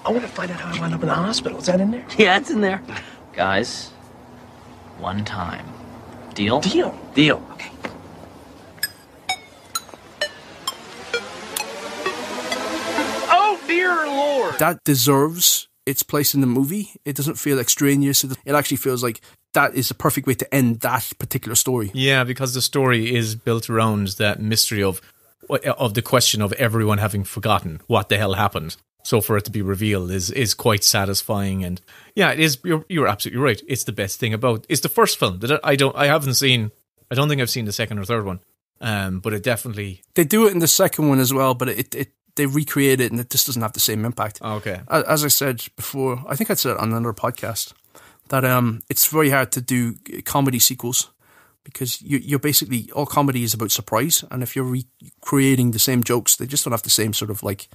I want to find out how I wound up in the hospital. Is that in there? Yeah, it's in there. Guys, one time. Deal? Deal. Okay. Oh, dear Lord. That deserves its place in the movie. It doesn't feel extraneous. It actually feels like that is the perfect way to end that particular story. Yeah, because the story is built around that mystery of the question of everyone having forgotten what the hell happened. So for it to be revealed is quite satisfying, and yeah, it is. You're absolutely right. It's the best thing about. It's the first film that I don't think I've seen the second or third one, but it definitely. They do it in the second one as well, but they recreate it, and it just doesn't have the same impact. Okay. As I said before, I think I said it on another podcast that it's very hard to do comedy sequels because you're basically all comedy is about surprise, and if you're recreating the same jokes, they just don't have the same sort of like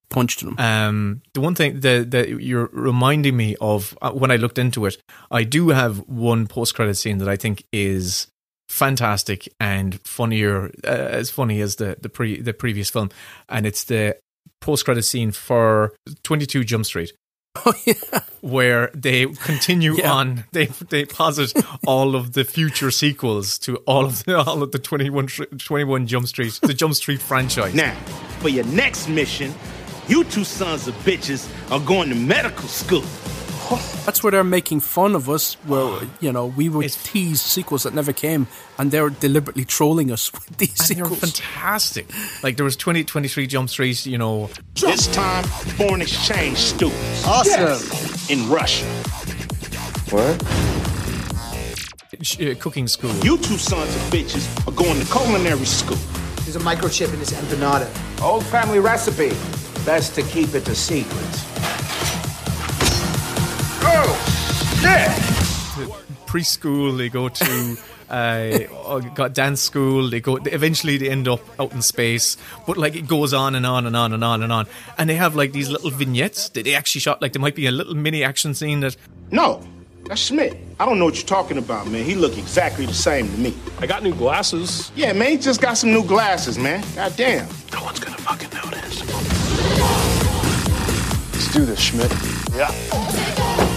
punch to them. The one thing that you're reminding me of when I looked into it, I do have one post-credit scene that I think is fantastic and funnier, as funny as the previous film, and it's the post-credit scene for 22 Jump Street. Oh, yeah. Where they continue on, they posit all of the future sequels to all of the 21 Jump Street, the Jump Street franchise. Now, for your next mission, you two sons of bitches are going to medical school. That's where they're making fun of us. Well, we would tease sequels that never came, and they're deliberately trolling us with these sequels. They're fantastic. Like there was 23 Jump Streets, This time, foreign exchange students. Awesome. Yes. In Russia. What? Cooking school. You two sons of bitches are going to culinary school. There's a microchip in this empanada. Old family recipe. Best to keep it a secret. Oh, shit! Preschool, they go to got dance school. Eventually they end up out in space, but like it goes on and on and on and on and on. And they have like these little vignettes that they actually shot. Like there might be a little mini action scene that. No, that's Schmidt. I don't know what you're talking about, man. He look exactly the same to me. I got new glasses. Yeah, man, he just got some new glasses, man. God damn. No one's gonna fucking notice. Let's do this, Schmidt. Yeah.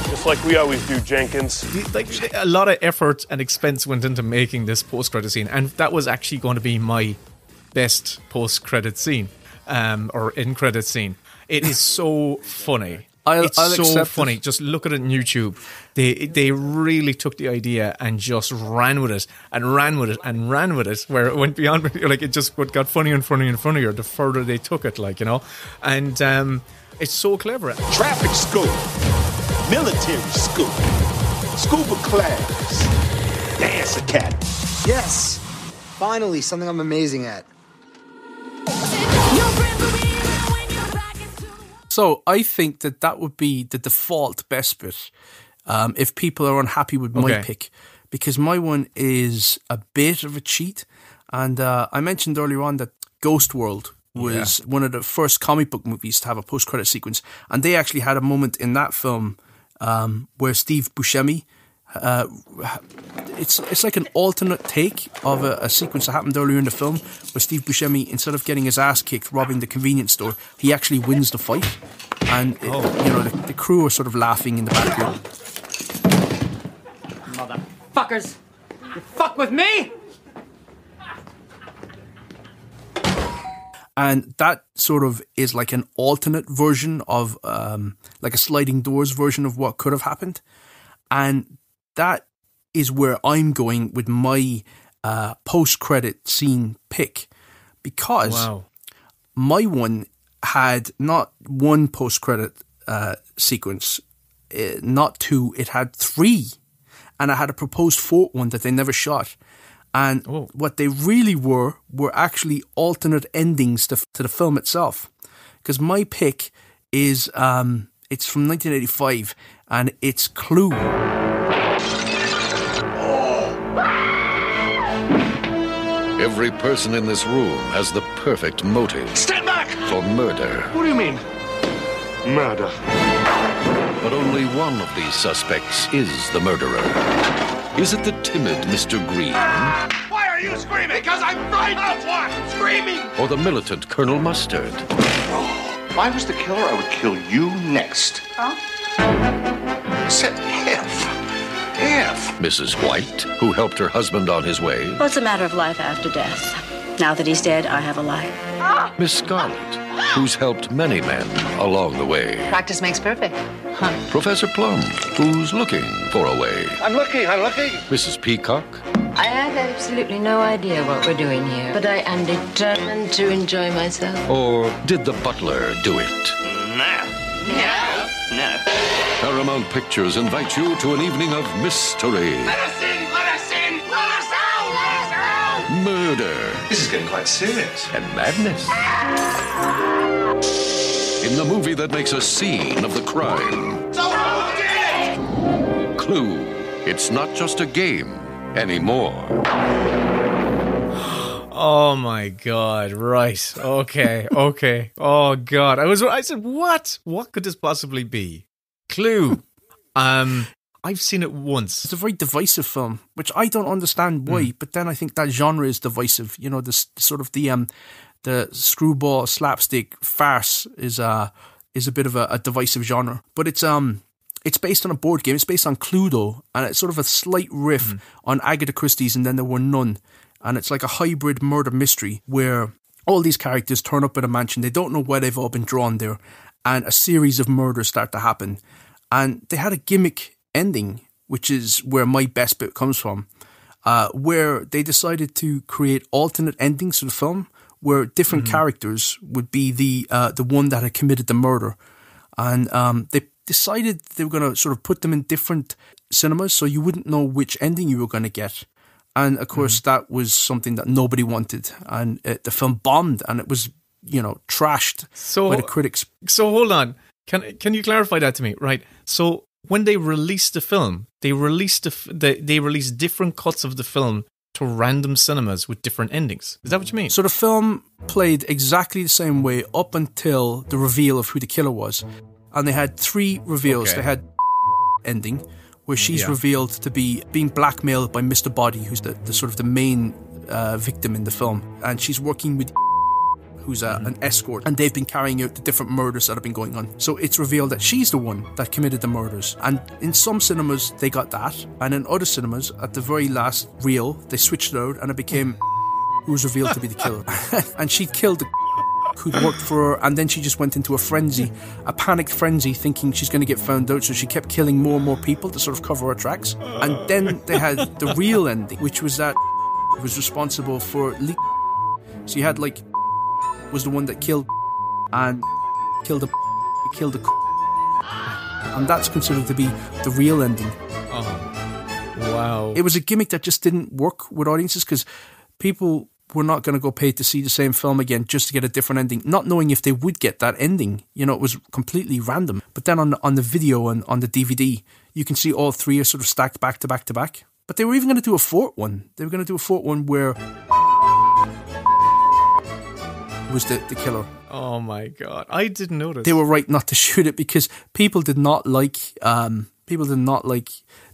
Just like we always do, Jenkins. Like a lot of effort and expense went into making this post-credit scene, and that was actually going to be my best post-credit scene, or in-credit scene. It is so funny. It's so funny. Just look at it on YouTube. They really took the idea and just ran with it and ran with it and ran with it, where it went beyond, like it just got funnier and funnier and funnier the further they took it, and it's so clever. Traffic school, military school, scuba class, dance academy. Yes, finally something I'm amazing at. So I think that would be the default best bit if people are unhappy with my pick, because my one is a bit of a cheat. And I mentioned earlier on that Ghost World was one of the first comic book movies to have a post-credit sequence. And they actually had a moment in that film where Steve Buscemi, it's like an alternate take of a sequence that happened earlier in the film where Steve Buscemi, instead of getting his ass kicked robbing the convenience store, he actually wins the fight. And the crew are sort of laughing in the background. Motherfuckers! You fuck with me? And that sort of is like an alternate version of, like a sliding doors version of what could have happened. And that is where I'm going with my post-credit scene pick. Because my one had not one post-credit sequence, not two, it had three. And I had a proposed fourth one that they never shot. And what they really were actually alternate endings to the film itself. Because my pick is, it's from 1985, and it's Clue. Every person in this room has the perfect motive. Stand back! For murder. What do you mean? Murder. But only one of these suspects is the murderer. Is it the timid Mr. Green? Why are you screaming? Because I'm frightened of what? Screaming! Or the militant Colonel Mustard? If I was the killer, I would kill you next. Huh? I said if. Mrs. White, who helped her husband on his way? Well, it's a matter of life after death. Now that he's dead, I have a life. Miss Scarlet, who's helped many men along the way? Practice makes perfect. Professor Plum, who's looking for a way? I'm looking. Mrs. Peacock? I have absolutely no idea what we're doing here, but I am determined to enjoy myself. Or did the butler do it? No. Paramount Pictures invite you to an evening of mystery. Let us in! Murder. This is getting quite serious. And madness. In the movie that makes a scene of the crime. So who did it? Clue. It's not just a game anymore. Oh my God! Right? Okay. Oh God! I said, what? What could this possibly be? Clue. I've seen it once. It's a very divisive film, which I don't understand why. But then I think that genre is divisive. You know, this sort of the screwball slapstick farce is a bit of a divisive genre. But it's based on a board game. It's based on Cluedo, and it's sort of a slight riff on Agatha Christie's And Then There Were None. And it's like a hybrid murder mystery where all these characters turn up in a mansion. They don't know why they've all been drawn there, and a series of murders start to happen. And they had a gimmick ending, which is where my best bit comes from, where they decided to create alternate endings to the film, where different characters would be the one that had committed the murder, and they decided they were going to sort of put them in different cinemas, so you wouldn't know which ending you were going to get. And of course, that was something that nobody wanted, and the film bombed, and it was, trashed by the critics. So hold on, can you clarify that to me? Right, so when they released the film, they released different cuts of the film to random cinemas with different endings. Is that what you mean? So the film played exactly the same way up until the reveal of who the killer was. And they had three reveals. Okay. They had ending, where she's revealed to be being blackmailed by Mr. Body, who's the sort of the main victim in the film. And she's working with who's an escort, and they've been carrying out the different murders that have been going on. So it's revealed that she's the one that committed the murders. And in some cinemas, they got that. And in other cinemas, at the very last reel, they switched it out, and it became who was revealed to be the killer. And she killed the who'd worked for her, and then she just went into a panicked frenzy, thinking she's going to get found out, so she kept killing more and more people to sort of cover her tracks. And then they had the real ending, which was that was responsible for so you had was the one that killed and killed the and that's considered to be the real ending. Wow. It was a gimmick that just didn't work with audiences, because people were not going to go pay to see the same film again just to get a different ending, not knowing if they would get that ending. It was completely random. But then on the video and on the DVD, you can see all three are sort of stacked back to back to back. But they were even going to do a fourth one. They were going to do a fourth one where was the killer. Oh my God, I didn't notice. They were right not to shoot it because people did not like the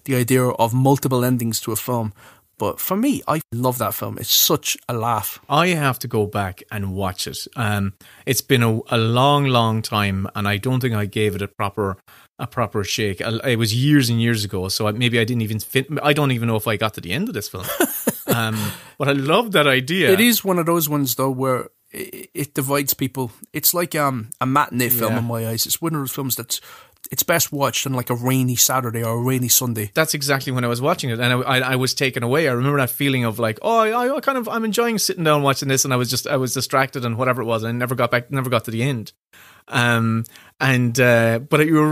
idea of multiple endings to a film. But for me, I love that film. It's such a laugh. I have to go back and watch it. It's been a long, long time, and I don't think I gave it a proper shake. It was years and years ago, so maybe I didn't even fit. I don't even know if I got to the end of this film. But I love that idea. It is one of those ones, though, where it divides people. It's like a matinee film in my eyes. It's one of those films it's best watched on like a rainy Saturday or a rainy Sunday. That's exactly when I was watching it, and I was taken away. I remember that feeling of like, I'm enjoying sitting down watching this, and I was distracted and whatever it was, and I never got to the end. But you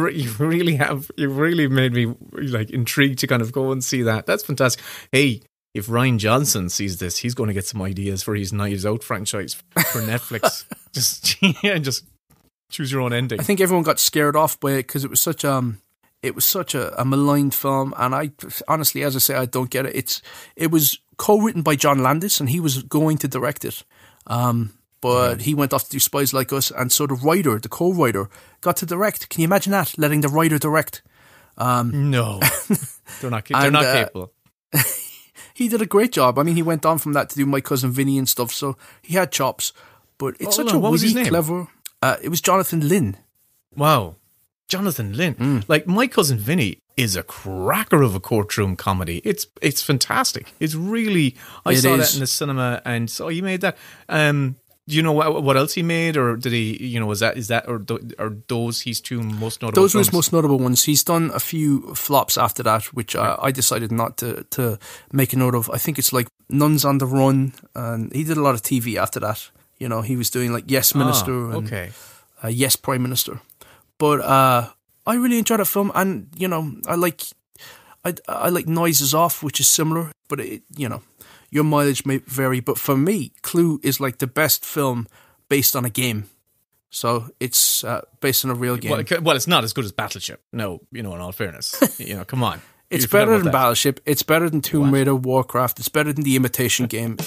really made me like intrigued to kind of go and see that. That's fantastic. Hey, if Rian Johnson sees this, he's going to get some ideas for his Knives Out franchise for Netflix. just choose your own ending. I think everyone got scared off by it because it was such a maligned film, and I honestly, as I say, I don't get it. It was co-written by John Landis, and he was going to direct it. But he went off to do Spies Like Us, and so the co-writer, got to direct. Can you imagine that? Letting the writer direct? No, they're not capable. He did a great job. I mean, he went on from that to do My Cousin Vinny and stuff, so he had chops. But it's such a witty, clever. It was Jonathan Lynn. Wow, Jonathan Lynn. Like My Cousin Vinny is a cracker of a courtroom comedy. It's fantastic. It's really. I saw that in the cinema, and so he made that. Do you know what else he made, or did he? You know, are those his two most notable? Those were his most notable ones. He's done a few flops after that, which I decided not to make a note of. I think it's like Nuns on the Run, and he did a lot of TV after that. You know, he was doing like Yes Minister and Yes Prime Minister. But I really enjoyed that film, and you know, I like Noises Off, which is similar, but your mileage may vary, but for me, Clue is like the best film based on a game. So it's based on a real game. Well, it's not as good as Battleship. No, in all fairness. Come on. It's better than Battleship. It's better than Tomb Raider, Warcraft. It's better than The Imitation Game.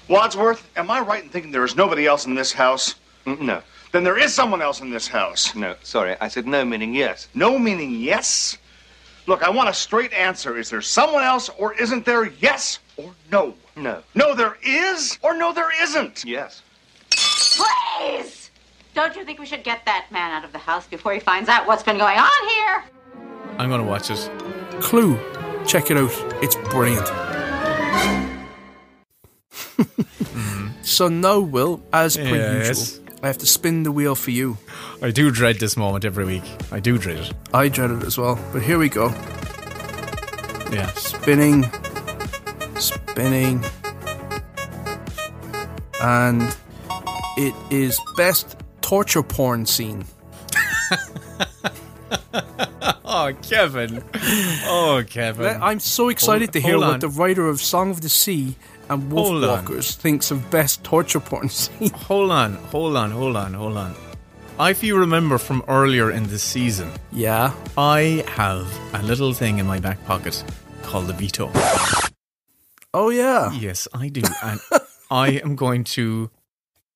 Wadsworth, am I right in thinking there is nobody else in this house? No. Then there is someone else in this house. No, sorry. I said no, meaning yes. No meaning yes? Look, I want a straight answer. Is there someone else, or isn't there? Yes or no? No. No, there is, or no, there isn't? Yes. Please! Don't you think we should get that man out of the house before he finds out what's been going on here? I'm going to watch it. Clue. Check it out. It's brilliant. So now, Will, as per usual, I have to spin the wheel for you. I do dread this moment every week. I do dread it. I dread it as well. But here we go. Yeah. Spinning. And it is best torture porn scene. Oh, Kevin. I'm so excited to hear what the writer of Song of the Sea and Wolfwalkers thinks of best torture porn scene. Hold on. If you remember from earlier in this season, I have a little thing in my back pocket called the veto. Oh, yeah. Yes, I do. And I am going to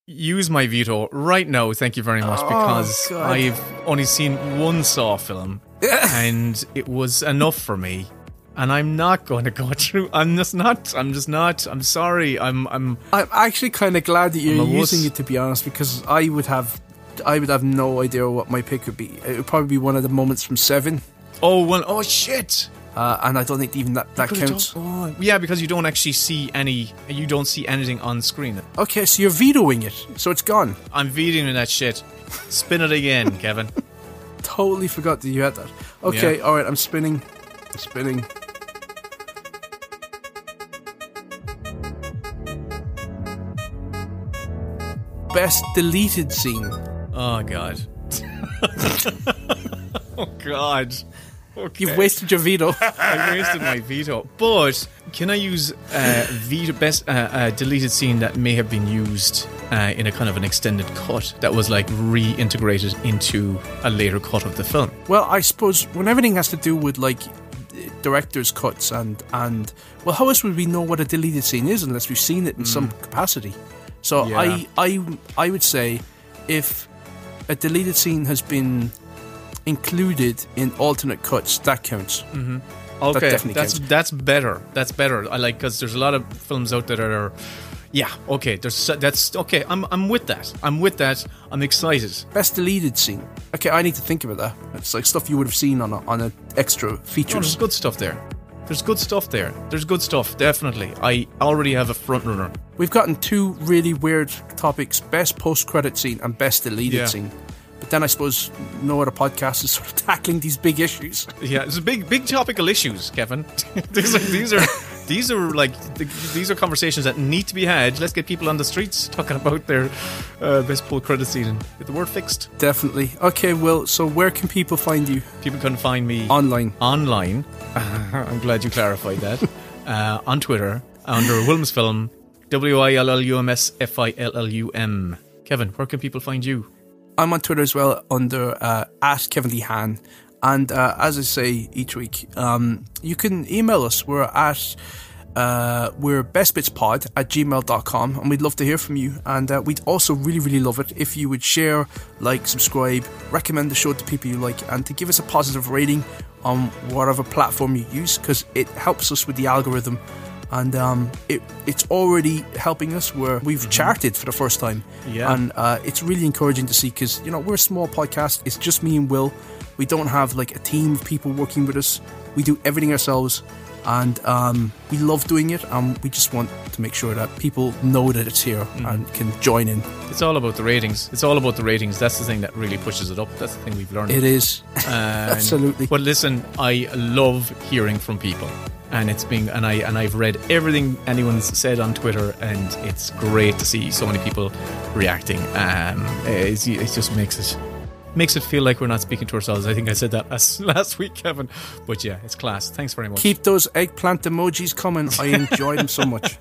use my veto right now, thank you very much, because I've only seen one Saw film, and it was enough for me. And I'm not going to go through. I'm just not. I'm sorry. I'm actually kind of glad that you're using it, to be honest, because I would have no idea what my pick would be. It would probably be one of the moments from Seven. Oh shit. And I don't think even that counts. Yeah, because you don't actually see you don't see anything on screen. Okay, so you're vetoing it, so it's gone. I'm vetoing that shit. Spin it again, Kevin. Totally forgot that you had that. Okay, all right, I'm spinning. Best deleted scene. Oh, God. Oh, God. Okay. You've wasted your veto. I wasted my veto. But can I use best deleted scene that may have been used in a kind of an extended cut that was like reintegrated into a later cut of the film? Well, I suppose when everything has to do with like director's cuts and well, how else would we know what a deleted scene is unless we've seen it in some capacity? So I would say if a deleted scene has been included in alternate cuts, that counts. Mm-hmm. Okay, that's better. That's better. I like, because there's a lot of films out there that are, okay. That's okay. I'm with that. I'm excited. Best deleted scene. Okay, I need to think about that. It's like stuff you would have seen on an extra features. Oh, there's good stuff there. There's good stuff there. There's good stuff, definitely. I already have a front runner. We've gotten two really weird topics: best post-credit scene and best deleted scene. But then I suppose no other podcast is sort of tackling these big issues. Yeah, it's a big topical issues, Kevin. These are conversations that need to be had. Let's get people on the streets talking about their best post-credit scene and get the word fixed. Definitely. Okay, Will, so where can people find you? People can find me online. I'm glad you clarified that. On Twitter under Wilmsfilm, WILLUMSFILLUM. Kevin, where can people find you? I'm on Twitter as well under at Kevin Lee Han. And as I say each week, you can email us. We're bestbitspod@gmail.com, and we'd love to hear from you. And we'd also really, really love it if you would share, like, subscribe, recommend the show to people you like, and to give us a positive rating on whatever platform you use, because it helps us with the algorithm. And it's already helping us where we've charted for the first time. Yeah. And it's really encouraging to see, because, you know, we're a small podcast. It's just me and Will. We don't have like a team of people working with us. We do everything ourselves. And we love doing it. And we just want to make sure that people know that it's here and can join in. It's all about the ratings. That's the thing that really pushes it up. That's the thing we've learned. It is. Absolutely. But listen, I love hearing from people. And I've read everything anyone's said on Twitter, and it's great to see so many people reacting. It just makes it feel like we're not speaking to ourselves. I think I said that last week, Kevin. But yeah, it's class. Thanks very much. Keep those eggplant emojis coming. I enjoy them so much.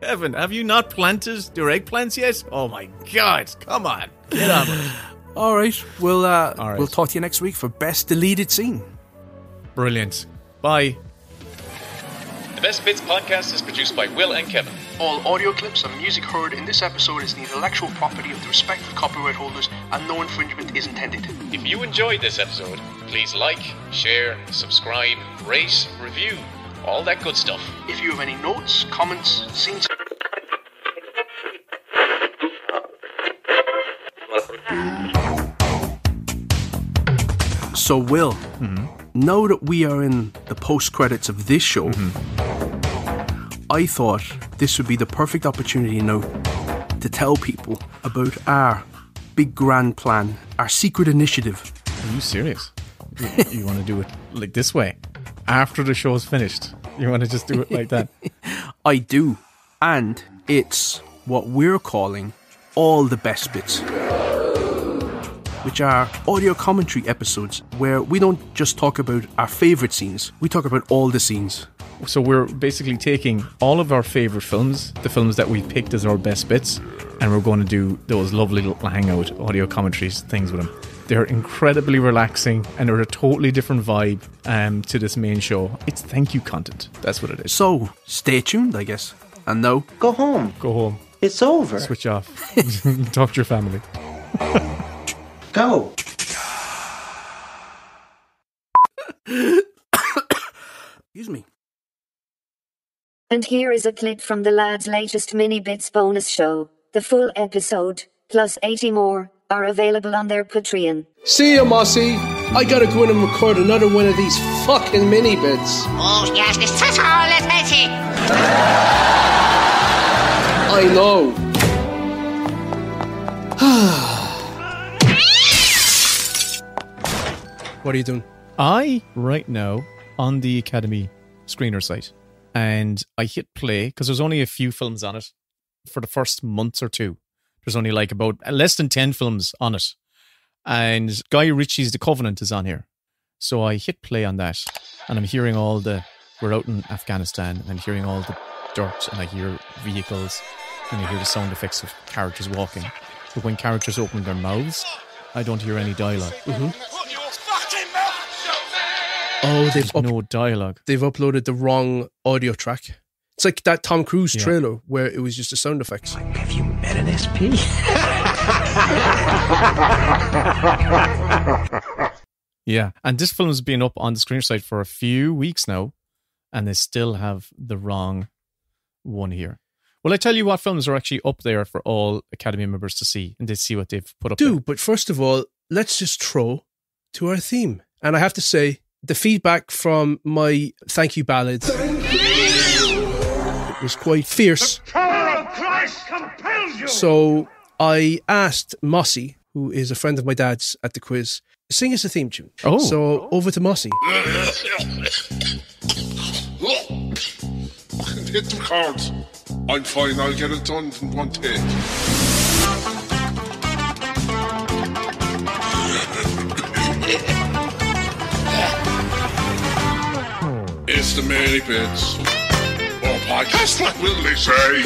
Kevin, have you not planted your eggplants yet? Oh my God! Come on, get on with it. All right, we'll talk to you next week for best deleted scene. Brilliant. Bye. The Best Bits podcast is produced by Will and Kevin. All audio clips and music heard in this episode is the intellectual property of the respective copyright holders, and no infringement is intended. If you enjoyed this episode, please like, share, subscribe, rate, review, all that good stuff. If you have any notes, comments, scenes... So, Will, now that we are in the post-credits of this show, I thought this would be the perfect opportunity now to tell people about our big grand plan, our secret initiative. Are you serious? You want to do it like this way? After the show's finished? You want to just do it like that? I do. And it's what we're calling All the Best Bits, which are audio commentary episodes where we don't just talk about our favourite scenes, we talk about all the scenes. So we're basically taking all of our favourite films, the films that we picked as our best bits, and we're going to do those lovely little hangout audio commentaries things with them. They're incredibly relaxing, and they're a totally different vibe to this main show. It's thank you content. That's what it is. So, stay tuned, I guess. And now, go home. Go home. It's over. Switch off. Talk to your family. Go. Excuse me. And here is a clip from the lads' latest Mini Bits bonus show. The full episode, plus 80 more, are available on their Patreon. See ya, Mossy. I gotta go in and record another one of these fucking mini bits. Oh, yes, this is all it is. I know. What are you doing? Right now, on the Academy screener site, and I hit play because there's only a few films on it for the first months or two. There's only like about less than 10 films on it. And Guy Ritchie's The Covenant is on here. So I hit play on that, and I'm hearing we're out in Afghanistan, and I'm hearing all the dirt, and I hear vehicles, and I hear the sound effects of characters walking. But when characters open their mouths, I don't hear any dialogue. Oh, there's no dialogue. They've uploaded the wrong audio track. It's like that Tom Cruise trailer where it was just the sound effects. Have you met an SP? Yeah, and this film's been up on the screen site for a few weeks now, and they still have the wrong one here. Well, I tell you what films are actually up there for all Academy members to see, and they see what they've put up there. But first of all, let's just throw to our theme. And I have to say, the feedback from my thank you ballad it was quite fierce. The power of Christ compels you. So I asked Mossy, who is a friend of my dad's at the quiz, sing us a theme tune. Oh. So over to Mossy. Hit the cards. I'm fine, I'll get it done in one take. It's the Many Bits. Or podcast, what will they say?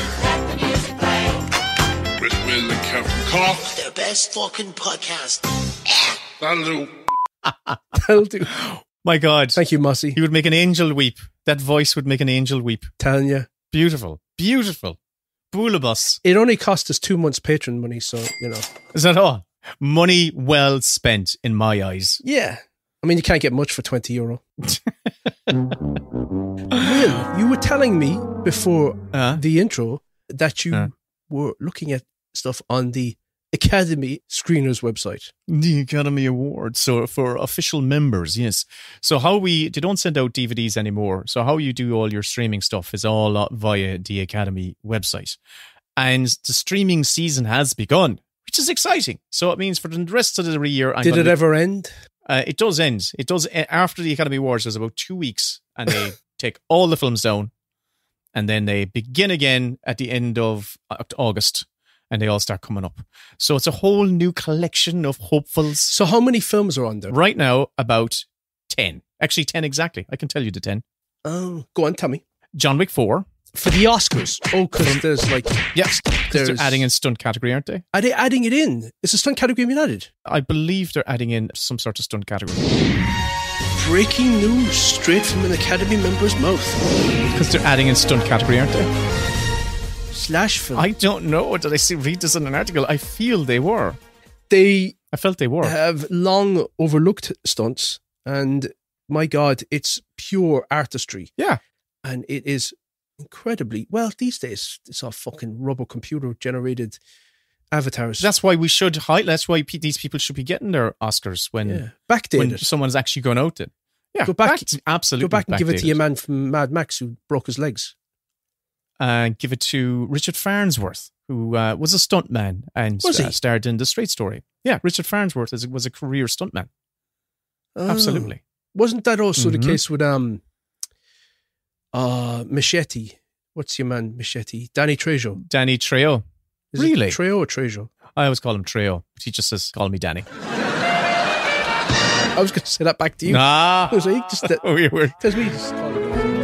With Will and Kevin Cock. Their best fucking podcast. That'll do. That'll do. My God. Thank you, Mossy. He would make an angel weep. That voice would make an angel weep. Telling you. Beautiful. Beautiful. Boolabus. It only cost us 2 months Patreon money, so, you know. Is that all? Money well spent in my eyes. Yeah. I mean, you can't get much for €20. Will, you were telling me before the intro that you were looking at stuff on the Academy Screeners website. The Academy Awards, so for official members, yes. So they don't send out DVDs anymore. So how you do all your streaming stuff is all via the Academy website. And the streaming season has begun, which is exciting. So it means for the rest of the year... Did it ever end? It does end. It does. After the Academy Awards, there's about 2 weeks, and they take all the films down, and then they begin again at the end of August, and they all start coming up. So it's a whole new collection of hopefuls. So how many films are on there? Right now, about 10. Actually, 10 exactly. I can tell you the 10. Oh, go on, tell me. John Wick 4. For the Oscars. Oh, because there's like... Yes, because they're adding in stunt category, aren't they? Are they adding it in? Is the stunt category being added? I believe they're adding in some sort of stunt category. Breaking news straight from an Academy member's mouth. Because they're adding in stunt category, aren't they? Slash film. I don't know. Did I read this in an article? I feel they were. I felt they were. Have long overlooked stunts, and my God, it's pure artistry. Yeah. And it is incredibly, well, these days, it's all fucking rubber computer generated avatars. That's why that's why these people should be getting their Oscars when someone's actually gone out. Yeah, go back, absolutely. Go back and give it to your man from Mad Max who broke his legs. Give it to Richard Farnsworth, who was a stuntman and starred in The Straight Story. Yeah, Richard Farnsworth was a career stuntman. Absolutely. Wasn't that also the case with Machete? What's your man, Machete? Danny Trejo. Danny Trejo. Really? It Trejo or Trejo? I always call him Trejo. He just says, call me Danny. I was going to say that back to you. Nah. I was like, just that. Weird. Tells me just call him.